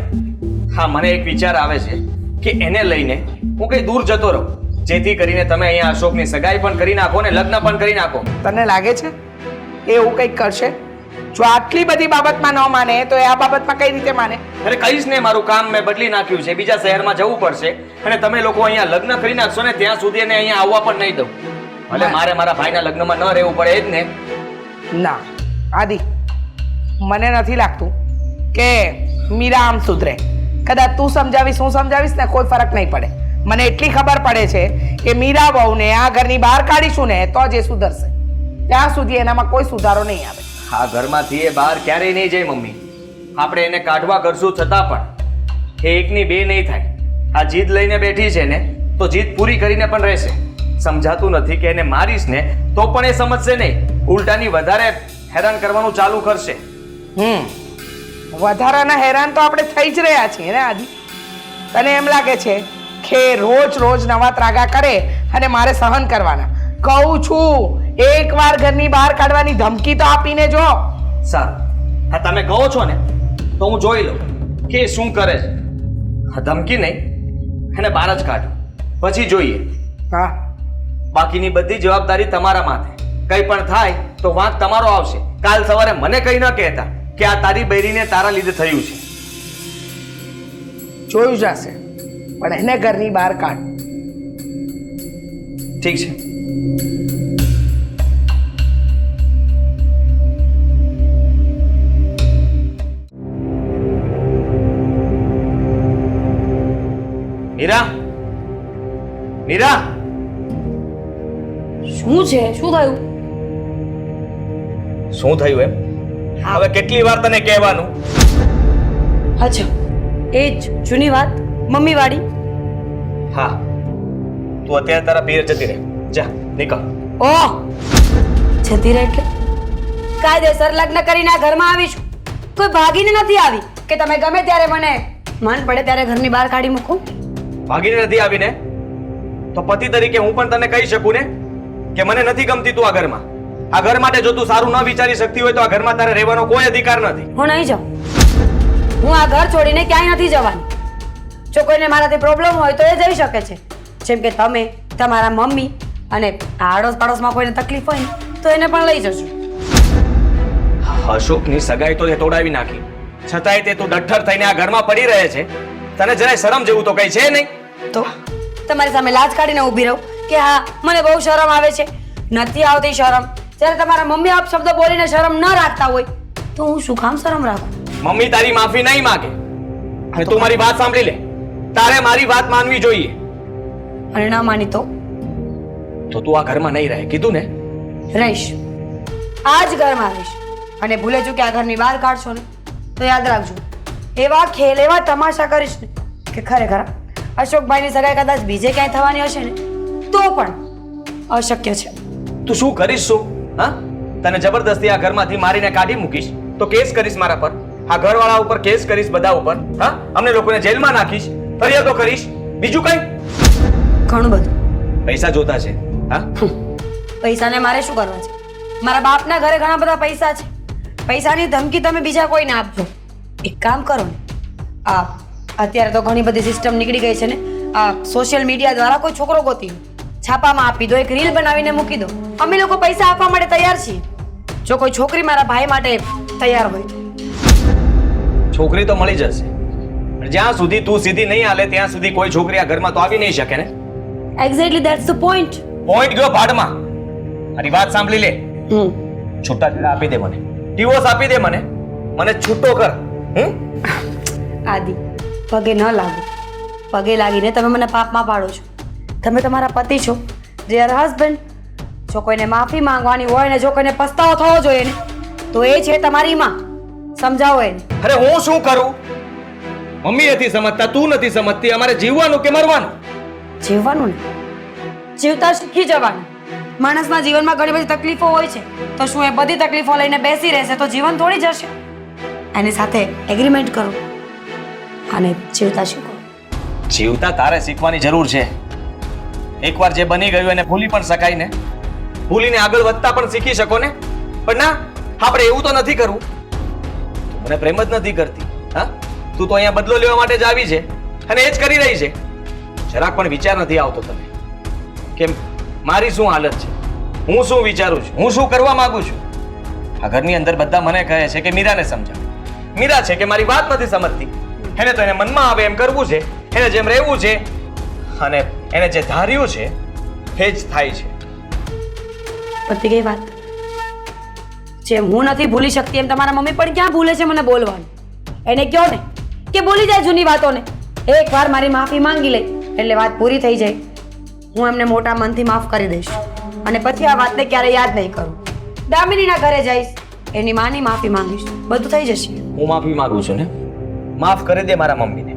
S5: હા, મને એક વિચાર આવે છે કે એને લઈને હું કઈ દૂર જતો રહું, જેથી કરીને તમે અહીંયા અશોકની સગાઈ પણ કરી નાખો ને લગ્ન પણ કરી નાખો.
S4: તને લાગે છે એવું કંઈક કરશે? જો આટલી બધી બાબતમાં ન માને તો એ આ બાબતમાં કઈ રીતે માને?
S5: અરે કહીશ ને, મારું કામ મેં બદલી નાખ્યું છે, બીજા શહેરમાં જવું પડશે, અને તમે લોકો અહીંયા લગ્ન કરી નાખશો ને ત્યાં સુધી એને અહીંયા આવવા પણ નહીં દઉં. ભલે મારે મારા ભાઈના લગ્નમાં ન રહેવું પડે જ ને.
S4: ના આદિ, મને નથી લાગતું કે મીરા આમ સુધરે. કદાચ તું સમજાવીશ, હું સમજાવીશ ને કોઈ ફરક નહીં પડે. મને એટલી ખબર પડે છે કે મીરા બહુને આ ઘરની બહાર કાઢીશું ને તો જ એ સુધરશે. ત્યાં સુધી એનામાં કોઈ સુધારો નહીં આવે.
S5: આ ઘરમાંથી એ બહાર ક્યારેય નહીં જાય મમ્મી. આપણે એને કાઢવા કરશું છતાં પણ એ એકની બે નહીં થાય. આ જીદ લઈને બેઠી છે ને તો જીદ પૂરી કરીને પણ રહેશે. સમજાતું નથી કે એને મારીશ ને તો પણ એ સમજશે નહીં, ઉલટાની વધારે હેરાન કરવાનું ચાલુ કરશે.
S4: વધારાના હેરાન તો આપણે થઈ જ રહ્યા છીએ ને આદિ. તને એમ લાગે છે કે રોજ નવા ત્રાગા કરે અને મારે સહન કરવાના? કહું છું, એકવાર ઘરની બહાર કાઢવાની ધમકી તો આપીને જો.
S5: સારું, હા તમે કહો છો ને તો હું જોઈ લઉં કે એ શું કરે છે. હા, ધમકી નહીં, એને બહાર જ કાઢો, પછી જોઈએ.
S4: હા,
S5: બાકીની બધી જવાબદારી તમારા માથે. કંઈ પણ થાય તો વાંક તમારો આવશે. કાલ સવારે મને કંઈ ન કહેતા કે આ તારી બૈરીને તારા લીધે થયું છે.
S4: જોયું જશે. પણ એને ઘરની બહાર કાઢ.
S5: ઠીક છે. મીરા, મીરા,
S3: શું છે? શું થયું?
S5: શું થયું એમ? હવે કેટલી વાર તને કહેવાનું?
S3: અચ્છા, એ જ જૂની વાત, મમ્મી વાળી.
S5: હા, તું અત્યારે તારા પિયર જતી રહે. જા, નીકળ.
S3: ઓહ, જતી રહે એટલે કાયદેસર લગ્ન કરીને આ ઘરમાં આવી છું. કોઈ ભાગીને નથી આવી કે તમે ગમે ત્યારે મને મન પડે ત્યારે ઘરની બહાર કાઢી મૂકું.
S5: ભાગીને નથી આવીને તો પતિ તરીકે હું પણ તને કહી શકું ને કે મને નથી ગમતી તું આ ઘરમાં. આ ઘર માટે જો તું સારું ન વિચારી શકતી હોય તો આ ઘરમાં તારે રહેવાનો કોઈ અધિકાર નથી.
S3: હું નહીં જાઉં. હું આ ઘર છોડીને ક્યાંય નથી જવાની. જો કોઈને મારાથી પ્રોબ્લેમ હોય તો એ જઈ શકે છે, જેમ કે તમે, તમારા મમ્મી, અને આડોશ પાડોશમાં કોઈને તકલીફ હોય ને તો એને પણ લઈ જશો.
S5: અશોકની સગાઈ તો તે તોડાવી નાખી, છતાંય તે તું ડઠ્ઠર થઈને આ ઘરમાં પડી રહે છે. તને જરાય શરમ જેવું તો કઈ છે નહીં?
S3: તો તમારી સામે લાજ કાઢીને ઊભી રહું કે હા મને બહુ શરમ આવે છે? નથી આવતી શરમ. જ્યારે તમારા મમ્મી આપ શબ્દ બોલીને શરમ ન રાખતા હોય તો હું શું કામ શરમ રાખું?
S5: મમ્મી તારી માફી નહીં માંગે અને તું મારી વાત સાંભળી લે. તારે મારી વાત માનવી જોઈએ.
S3: અને ન માની તો
S5: તું આ ઘરમાં નહીં રહે, કીધું ને?
S3: રહીશ. આ જ ઘરમાં રહીશ. અને ભૂલે ચૂકે આ ઘરની બહાર કાઢશો ને તો યાદ રાખજો, એવા ખેલ એવા તમાશા કરીશ ને કે ખરેખર અશોકભાઈની સગાઈ કદાચ બીજે ક્યાંય થવાની હશે ને તો પણ અશક્ય છે.
S5: તું શું કરીશ? શું? હા, તને જબરદસ્તી આ ઘરમાંથી મારીને કાઢી મૂકીશ તો કેસ કરીશ મારા પર, આ ઘરવાળા ઉપર કેસ કરીશ, બધા ઉપર. હા, અમને લોકોને જેલમાં નાખીશ, ફરિયાદો કરીશ, બીજું કઈ?
S3: ઘણું બધું.
S5: પૈસા જોતા છે? હા,
S3: પૈસાને મારે શું કરવા છે? મારા બાપના ઘરે ઘણા બધા પૈસા છે. પૈસાની ધમકી તમે બીજા કોઈને આપજો. એક કામ કરો ને, અત્યારે તો ઘણી બધી સિસ્ટમ નીકળી ગઈ છે ને, સોશિયલ મીડિયા દ્વારા કોઈ છોકરો ગોતી છાપામાં આપી દો, એક રીલ બનાવીને મૂકી દો. અમે લોકો પૈસા આપવા માટે તૈયાર છીએ. જો કોઈ છોકરી મારા ભાઈ માટે તૈયાર હોય
S5: છોકરી તો મળી જશે, પણ જ્યાં સુધી તું સીધી નહીં હાલે ત્યાં સુધી કોઈ છોકરી આ ઘરમાં તો આવી નહીં શકે ને.
S3: Exactly that's the point.
S5: Point ગયો ભાડમાં. મારી વાત સાંભળી લે. છૂટાછેડા આપી દે મને, ડિવોર્સ આપી દે મને, મને છૂટો કર.
S3: આદિ, પગે ન લાગો. પગે લાગીને તમે મને પાપમાં પાડો છો. તમે તમારા પતિ છો, ડિયર હસબન્ડ. જો કોઈને માફી માંગવાની હોય ને જો કોઈને પસ્તાવો થવો જોઈએ ને તો એ છે તમારી માં. સમજાવો એને.
S5: અરે હું શું કરું? મમ્મી નથી સમજતા, તું નથી સમજતી. અમારે જીવવાનું કે મરવાનું?
S3: જીવવાનું ને જીવતા શીખી જવાનું. માણસના જીવનમાં ઘણી બધી તકલીફો હોય છે, તો શું એ બધી તકલીફો લઈને બેસી રહેશે તો જીવન થોડી જશે? એની સાથે એગ્રીમેન્ટ કરો અને જીવતા શીખો.
S5: જીવતા તારે શીખવાની જરૂર છે. એકવાર જે બની ગયું એને ભૂલી પણ શકાય ને, ભૂલીને આગળ વધતા પણ શીખી શકો ને. પણ ના, આપણે એવું તો નથી કરવું. તું મને પ્રેમ જ નથી કરતી. હા, તું તો અહીંયા બદલો લેવા માટે જ આવી છે અને એ જ કરી રહી છે. જરાક પણ વિચાર નથી આવતો તને કેમ મારી શું હાલત છે, હું શું વિચારું છું, હું શું કરવા માંગુ છું. આ ઘરની અંદર બધા મને કહે છે કે મીરાને સમજાવ. મીરા છે કે મારી વાત નથી સમજતી. એને તો એને મનમાં આવે એમ કરવું છે, એને જેમ રહેવું છે અને એને જે ધાર્યું છે એ જ થાય છે.
S3: પતી ગઈ વાત. જેમ હું નથી ભૂલી શકતી એમ તમારા મમ્મી પણ ક્યાં ભૂલે છે મને બોલવાનું. એને કહો ને કે ભૂલી જાય જૂની વાતોને. એકવાર મારી માફી માંગી લે એટલે વાત પૂરી થઈ જાય. હું એમને મોટા મનથી માફ કરી દઈશ અને પછી આ વાતને ક્યારે યાદ નહીં કરું. દામિનીના ઘરે જઈશ, એની માની માફી માંગીશ, બધું થઈ જશે.
S5: હું માફી માંગુ છું ને, માફ કરી દે મારા મમ્મીને.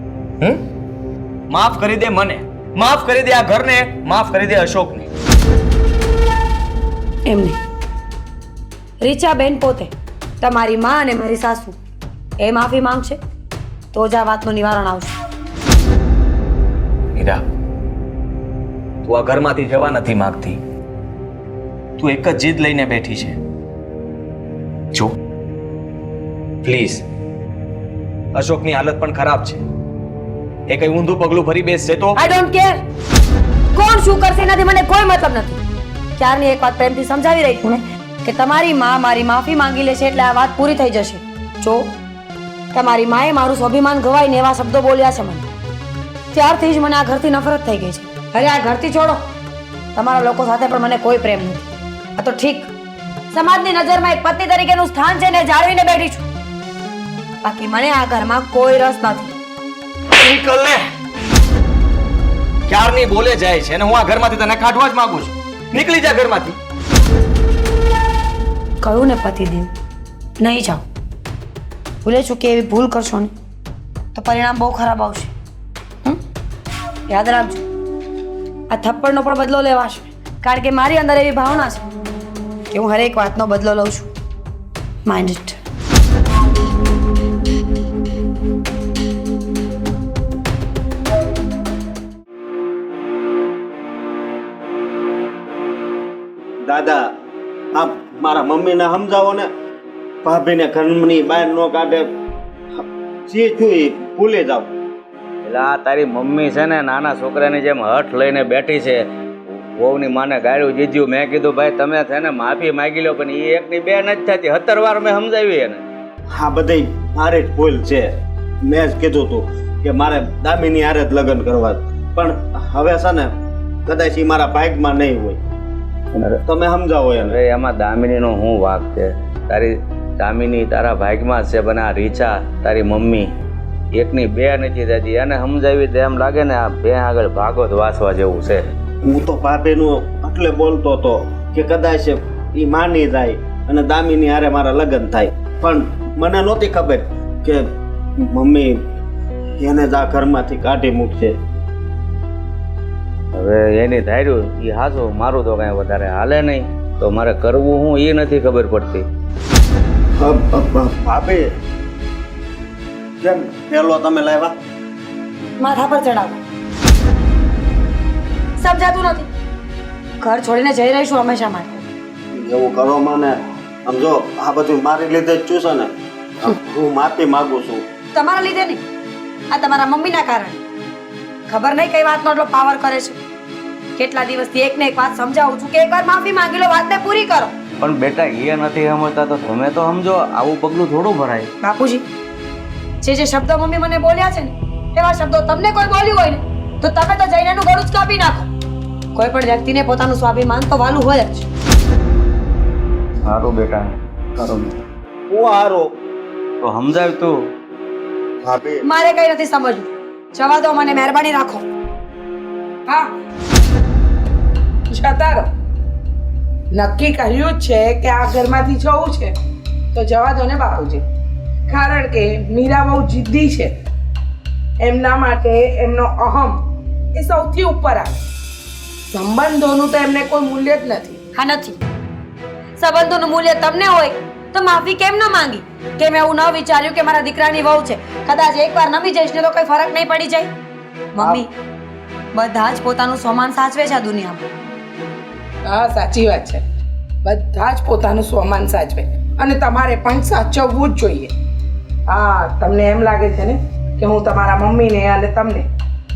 S5: માફ કરી દે મને, માફ કરી દે આ ઘરને, માફ કરી દે અશોકને.
S3: એમ નહીં, રીચાબેન પોતે તમારી માં અને મારી સાસુ એ માફી માંગશે તો જ આ વાતનું નિવારણ આવશે.
S5: મીરા, તું આ ઘરમાંથી જવા નથી માંગતી. તું એક જ જીદ લઈને બેઠી છે. જો પ્લીઝ, અશોકની હાલત પણ ખરાબ છે. એ કઈ ઊંધું પગલું ભરી બેસશે તો?
S3: આઈ ડોન્ટ કેર કોણ શું કરશે એનાથી મને કોઈ મતલબ નથી. ક્યારની એક વાત પ્રેમથી સમજાવી રહી છું ને કે તમારી માં મારી માફી માંગી લેશે એટલે આ વાત પૂરી થઈ જશે. જો તમારી માએ મારું સ્વાભિમાન ગવાઈને એવા શબ્દો બોલ્યા છે મને, ત્યારથી જ મને આ ઘરથી નફરત થઈ ગઈ છે. અરે આ ઘરથી છોડો, તમારા લોકો સાથે પણ મને કોઈ પ્રેમ નથી. આ તો ઠીક સમાજની નજરમાં એક પત્ની તરીકેનું સ્થાન છે ને જાળવીને બેઠી છું. બાકી મને આ ઘરમાં કોઈ રસ નથી.
S5: નીકળ ને. ક્યારની બોલે જાય છે અને હું આ ઘરમાંથી તને કાઢવા જ માંગુ છું. નીકળી જા ઘરમાંથી.
S3: કહ્યું ને પતિદેવ, નહીં જાઓ. ભૂલે ચૂકે એવી ભૂલ કરશો ને તો પરિણામ બહુ ખરાબ આવશે. યાદ રાખજો, આ થપ્પડનો પણ બદલો લેવાશે. કારણ કે મારી અંદર એવી ભાવના છે કે હું હરેક વાતનો બદલો લઉં છું. Mind it.
S6: દાદા, આ મારા મમ્મીને સમજાવો ને. ભાભીને ઘરની બહાર ન કાઢે. જે છું એ ભૂલી જાવ.
S7: એટલે આ તારી મમ્મી છે ને નાના છોકરાની જેમ હઠ લઈને બેઠી છે. વહુની માને ગાળ્યું જીજ્યું. મેં કીધું ભાઈ તમે છે ને માફી માગી લો, પણ એ એકની બે નથી થતી. 17 વાર મેં સમજાવી એને.
S6: આ બધી મારી જ ભૂલ છે. મેં જ કીધું તું કે મારે દામિની હારે જ લગ્ન કરવા, પણ હવે છે ને કદાચ એ મારા ભાગમાં નહીં હોય. તમે સમજાવો એને.
S7: અરે એમાં દામિનીનો શું વાંક છે? તારી દામિની તારા ભાગમાં જ છે, પણ આ રીચા તારી મમ્મી એકની બે નથી થતી. એને સમજાવી તો એમ લાગે ને આ બે આગળ ભાગવત વાંચવા જેવું છે.
S6: હું તો ભાભીનું એટલે બોલતો હતો કે કદાચ એ માની જાય અને દામિની હારે મારા લગ્ન થાય, પણ મને નહોતી ખબર કે મમ્મી એને જ આ ઘરમાંથી કાઢી મૂકશે.
S7: હવે એની ધાર્યું એ હાચું, મારું તો કાંઈ વધારે હાલે નહીં. તો મારે કરવું હું એ નથી ખબર પડતી.
S6: ભાભી કેમ પેલો તમે લાવ્યા?
S3: માથા પર ચડાવો. સમજાતું નથી. ઘર છોડીને જઈ રહીશું હંમેશા માટે.
S6: એવું કરો મને. સમજો આ બધું મારી લીધે જ છું છે ને. હું માફી માંગુ છું.
S3: તમારા લીધે નહીં, આ તમારા મમ્મીના કારણે. ખબર નહીં કઈ વાતનો એટલો પાવર કરે છે. કેટલા દિવસથી એક ને એક વાત સમજાવું છું કે એકવાર માફી માંગી લો, વાતને પૂરી કરો.
S7: પણ બેટા એ નથી સમજતા તો તમે તો સમજો. આવું પગલું થોડું ભરાય.
S3: બાપુજી, જે શબ્દો મમ્મી મને બોલ્યા છે ને એવા શબ્દો તમને કોઈ બોલ્યું હોય ને તો તમે તો જઈને એનું ગળું જ કાપી નાખો. કોઈ પણ વ્યક્તિને પોતાનું સ્વાભિમાન તો વાલું હોય જ.
S7: સારું બેટા, સારું.
S6: હું હારો.
S7: તો સમજાવ તું.
S6: ભાભી
S3: મારે કઈ નથી સમજવું. જવા દો મને, મહેરબાની રાખો.
S4: હા, જતા રહો. નક્કી કહ્યું જ છે કે આ ઘરમાંથી જવું છે તો જવા દો ને બાપુજી. કારણ કે મીરા બહુ જિદ્દી છે. એમના માટે એમનો અહમ એ સૌથી ઉપર આવે. સંબંધોનું તો એમને કોઈ મૂલ્ય જ નથી.
S3: હા, નથી. સંબંધોનું મૂલ્ય તમને હોય તો માફી કેમ ન માંગી? કેમ એવું ન વિચાર્યું કે મારા દીકરાની વહુ છે, કદાચ એકવાર નમી જઈશ ને તો કોઈ ફરક નહીં પડી જાય? મમ્મી, બધા જ પોતાનું સ્વમાન સાચવે છે આ દુનિયામાં.
S4: હા, સાચી વાત છે. બધા જ પોતાનું સ્વમાન સાચવે અને તમારે પણ સાચવવું જ જોઈએ. હા, તમને એમ લાગે છે ને કે હું તમારા મમ્મીને અને તમને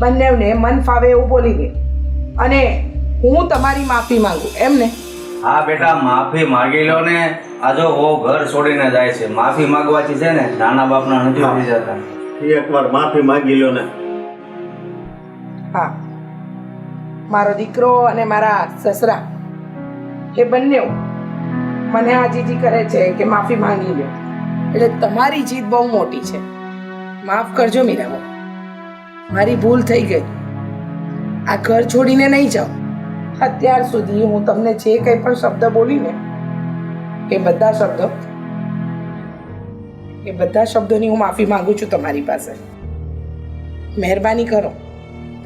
S4: બંનેને મન ફાવે એવું બોલી ગઈ અને હું તમારી માફી માંગુ એમ ને?
S7: હા બેટા, માફી માગી લો ને. આ જો ઓ ઘર છોડીને જાય છે, માફી માંગવાથી છે ને નાના બાપના નથી થઈ જતા.
S6: એકવાર માફી માંગી લો ને.
S4: હા, મારો દીકરો અને મારા સસરા એ બંને મને આ જીજી કરે છે કે માફી માંગી લો. એટલે તમારી જીત બહુ મોટી છે. માફ કરજો મીરાબા, મારી ભૂલ થઈ ગઈ. આ ઘર છોડીને નહીં જાઓ. અત્યાર સુધી હું તમને જે કંઈ પણ શબ્દ બોલીને એ બધા શબ્દોની હું માફી માંગુ છું તમારી પાસે. મહેરબાની કરો,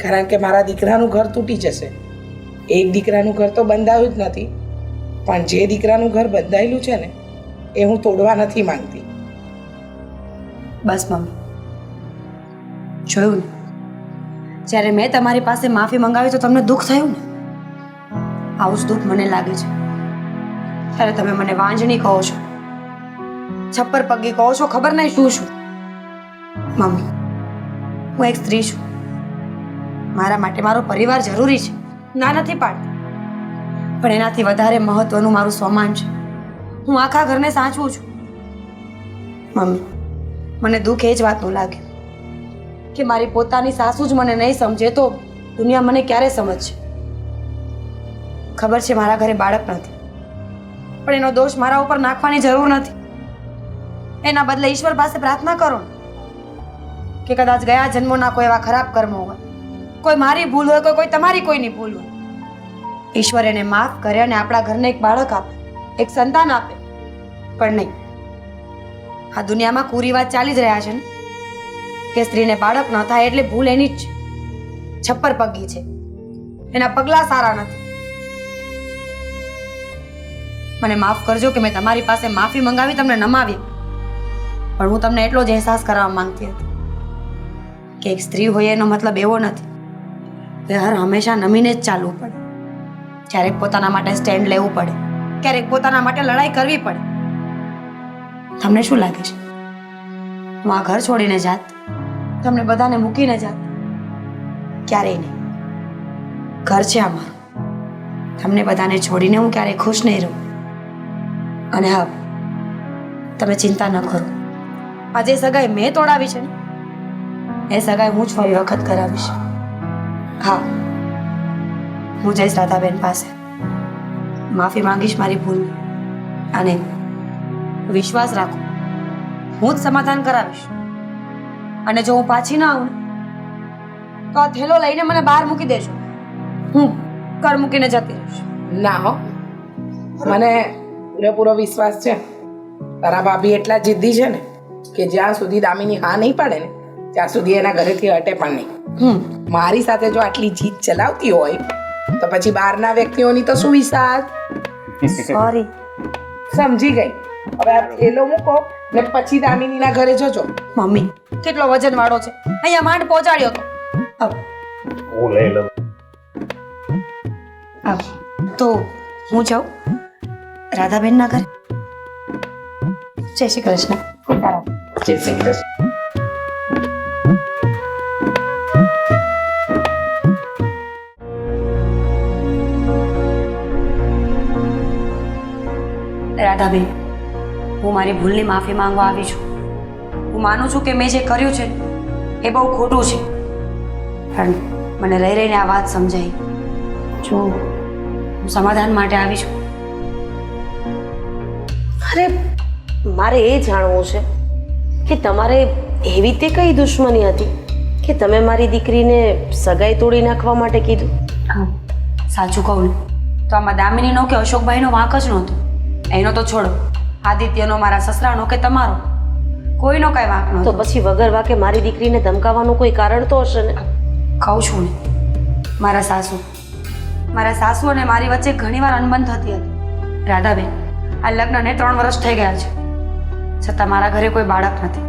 S4: કારણ કે મારા દીકરાનું ઘર તૂટી જશે. એક દીકરાનું ઘર તો બંધાયું જ નથી, પણ જે દીકરાનું ઘર બંધાયેલું છે ને એ હું તોડવા નથી માંગતી.
S3: બસ મમ્મી, જોયું ને, જ્યારે મેં તમારી પાસે માફી મંગાવી તો તમને દુઃખ થયું ને? આવું જ દુઃખ મને લાગે છે ત્યારે તમે મને વાંજણી કહો છો, છપ્પર પગી કહો છો, ખબર નહીં શું શું. મમ્મી, હું એક સ્ત્રી છું. મારા માટે મારો પરિવાર જરૂરી છે, ના નથી પાડતી, પણ એનાથી વધારે મહત્વનું મારું સ્વમાન છે. હું આખા ઘરને સાચવું છું. મમ્મી, મને દુઃખ એ જ વાતનું લાગ્યું કે મારી પોતાની સાસુ જ મને નહીં સમજે તો દુનિયા મને ક્યારે સમજશે? ખબર છે મારા ઘરે બાળક નથી, પણ એનો દોષ મારા ઉપર નાખવાની જરૂર નથી. એના બદલે ઈશ્વર પાસે પ્રાર્થના કરો ને કે કદાચ ગયા જન્મોના કોઈ એવા ખરાબ કર્મો હોય, કોઈ મારી ભૂલ હોય, કોઈ તમારી કોઈની ભૂલ હોય, ઈશ્વર એને માફ કરે અને આપણા ઘરને એક બાળક આપે, એક સંતાન આપે. પણ નહીં, આ દુનિયામાં કુરિવાજ ચાલી જ રહ્યા છે ને કે સ્ત્રીને બાળક ન થાય એટલે ભૂલ એની જ છે, છપ્પર પગી છે, એના પગલાં સારા નથી. મને માફ કરજો કે મેં તમારી પાસે માફી મંગાવી, તમને નમાવી, પણ હું તમને એટલો જ અહેસાસ કરાવવા માંગતી હતી કે એક સ્ત્રી હોય એનો મતલબ એવો નથી કે હર હંમેશા નમીને જ ચાલવું પડે. ક્યારેક પોતાના માટે સ્ટેન્ડ લેવું પડે, ક્યારેક પોતાના માટે લડાઈ કરવી પડે. તમને શું લાગે છે હું આ ઘર છોડીને જાત, તમને બધાને મૂકીને જાત? ક્યારેય નહીં. ઘર છે અમારું, તમને બધાને છોડીને હું ક્યારેય ખુશ નહીં રહું. અને હા, તમે ચિંતા ન કરો, આજે સગાઈ મેં તોડાવી છે ને એ સગાઈ હું જ ફરી વખત કરાવીશ. હા, હું જઈશ રાધાબેન પાસે, માફી માંગીશ મારી ભૂલ, અને વિશ્વાસ રાખો હું જ સમાધાન કરાવીશ. અને જો હું પાછી ના આવું તો આ થેલો લઈને મને બહાર મૂકી દેજો, હું ઘર મૂકીને જતી રહીશ.
S4: ના હો, મને પૂરેપૂરો વિશ્વાસ છે તારા ભાભી એટલા જિદ્દી છે ને કે જ્યાં સુધી દામિની હા નહીં પાડે ને ત્યાં સુધી એના ઘરેથી હટે પણ નહીં. મારી સાથે જો આટલી જીદ ચલાવતી હોય તો પછી બહારના વ્યક્તિઓની તો શું વિશ્વાસ?
S3: સોરી.
S4: સમજી ગઈ. હવે આ થેલો મૂકો ને પછી દામિનીના ઘરે જજો.
S3: મમ્મી કેટલો વજન વાળો છે, અહીંયા માંડ પહોંચાડ્યો તો.
S6: હું લઈ લઉં.
S3: તો હું જાઉં રાધાબેનના ઘરે. જય શ્રી કૃષ્ણ.
S4: જય શ્રી કૃષ્ણ.
S3: રાધાબેન, હું મારી ભૂલની માફી માંગવા આવી છું. હું માનું છું કે મેં જે કર્યું છે એ બહુ ખોટું છે, પણ મને રહી રહીને આ વાત સમજાઈ. જો હું સમાધાન માટે આવી છું.
S1: અરે મારે એ જાણવું છે કે તમારે એવી તે કઈ દુશ્મની હતી કે તમે મારી દીકરીને સગાઈ તોડી નાખવા માટે કીધું?
S3: સાચું કહું ને તો આમાં દામિનીનો કે અશોકભાઈનો વાંક જ નહોતો. એનો તો છોડો, આદિત્યનો, મારા સસરાનો કે તમારો, કોઈનો કઈ વાંક
S1: તો
S3: નહોતો.
S1: પછી વગર વાકે મારી દીકરીને ધમકાવવાનું કોઈ કારણ તો હશે ને?
S3: કહું છું ને, મારા સાસુ અને મારી વચ્ચે ઘણીવાર અનબન થતી હતી. રાધાબેન, આ લગ્નને 3 વર્ષ થઈ ગયા છે, છતાં મારા ઘરે કોઈ બાળક નથી.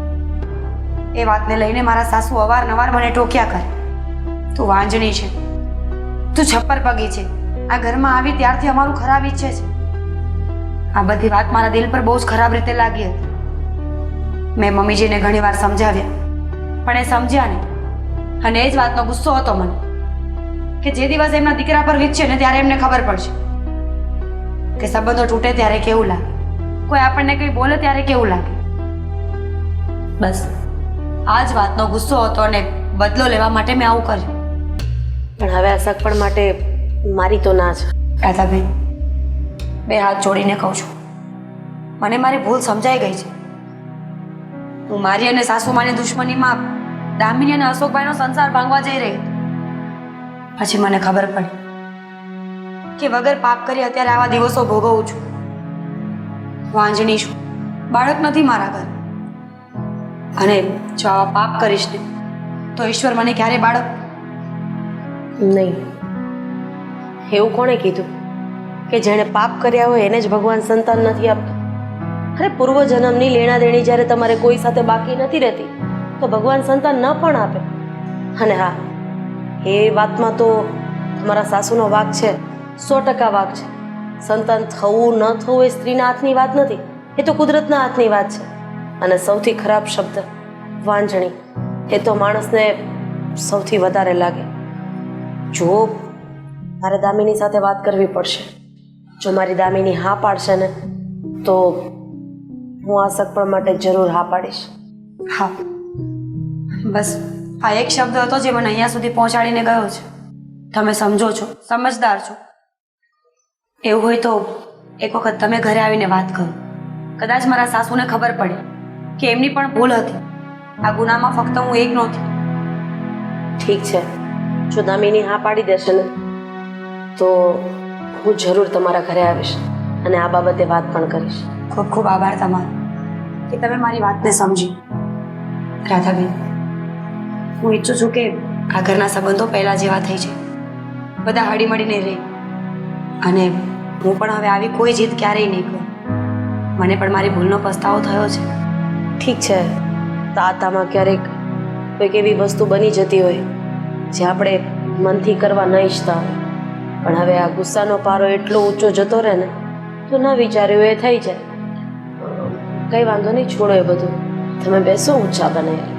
S3: એ વાતને લઈને મારા સાસુ અવારનવાર મને ટોક્યા કરે. તું વાંજણી છે, તું છપ્પર પગી છે, આ ઘરમાં આવી ત્યારથી અમારું ખરાબ ઈચ્છે છે. આ બધી વાત મારા દિલ પર બહુ જ ખરાબ રીતે લાગી હતી. મેં મમ્મીજીને ઘણીવાર સમજાવ્યા, પણ એ સમજ્યા નહીં. અને એ જ વાતનો ગુસ્સો હતો મને કે જે દિવસ એમના દીકરા પર વીતશે ને ત્યારે એમને ખબર પડશે કે સંબંધો તૂટે ત્યારે કેવું લાગે, કોઈ આપણને કંઈ બોલે ત્યારે કેવું લાગે. બસ આ જ વાતનો ગુસ્સો હતો અને બદલો લેવા માટે મેં આવું કર્યું.
S1: પણ હવે આ સગપણ માટે મારી તો ના છે.
S3: રાધાબેન, 2 હાથ જોડીને કહું છું, મને મારી ભૂલ સમજાઈ ગઈ છે. હું મારી અને સાસુમાની દુશ્મનીમાં દામિની અને અશોકભાઈનો સંસાર ભાંગવા જઈ રહી હતી. પછી મને ખબર પડી કે વગર પાપ કરી અત્યારે આવા દિવસો ભોગવું છું. વાંજણી છું, બાળક નથી મારા ઘર. અને જો આવા પાપ કરીશ ને તો ઈશ્વર મને ક્યારે બાળક
S1: નહીં. એવું કોણે કીધું કે જેણે પાપ કર્યા હોય એને જ ભગવાન સંતાન નથી આપતું? અરે પૂર્વજન્મની લેણા દેણી જ્યારે તમારે કોઈ સાથે બાકી નથી રહેતી તો ભગવાન સંતાન ન પણ આપે. અને હા, એ વાતમાં તો તમારા સાસુનો વાંક છે, 100% વાંક છે. સંતાન થવું ન થવું એ સ્ત્રીના હાથની વાત નથી, એ તો કુદરતના હાથની વાત છે. અને સૌથી ખરાબ શબ્દ વાંજણી, એ તો માણસને સૌથી વધારે લાગે. જો મારે દામિની સાથે વાત કરવી પડશે. જો મારી દામિની હા પાડશે ને તો હું આ સગપણ માટે જરૂર હા પાડીશ.
S3: હા, બસ આ એક શબ્દ હતો જે મને અહીંયા સુધી પહોંચાડીને ગયો છે. તમે સમજો છો, સમજદાર છો. એવું હોય તો એક વખત તમે ઘરે આવીને વાત કરો. કદાચ મારા સાસુને ખબર પડે કે એમની પણ ભૂલ હતી. આ ગુનામાં ફક્ત હું એક નહોતી.
S1: ઠીક છે, જો દામિની હા પાડી દેશે ને તો હું જરૂર તમારા ઘરે આવીશ અને આ બાબતે વાત પણ કરીશ.
S3: ખૂબ ખૂબ આભાર તમારો કે તમે મારી વાતને સમજી. રાધાબેન, હું ઈચ્છું છું કે આ ઘરના સંબંધો પહેલા જેવા થઈ જાય, બધા હળીમળીને રહે. અને હું પણ હવે આવી કોઈ જીદ ક્યારેય નહીં કરું. મને પણ મારી ભૂલનો પસ્તાવો થયો છે.
S1: ઠીક છે, તાતામાં ક્યારેક કોઈક એવી વસ્તુ બની જતી હોય જે આપણે મનથી કરવા ન ઈચ્છતા હોય, પણ હવે આ ગુસ્સાનો પારો એટલો ઊંચો જતો રહે ને તો ન વિચાર્યું એ થઈ જાય. કંઈ વાંધો નહીં, છોડો એ બધું. તમે બેસો, હું ચા બનાવી.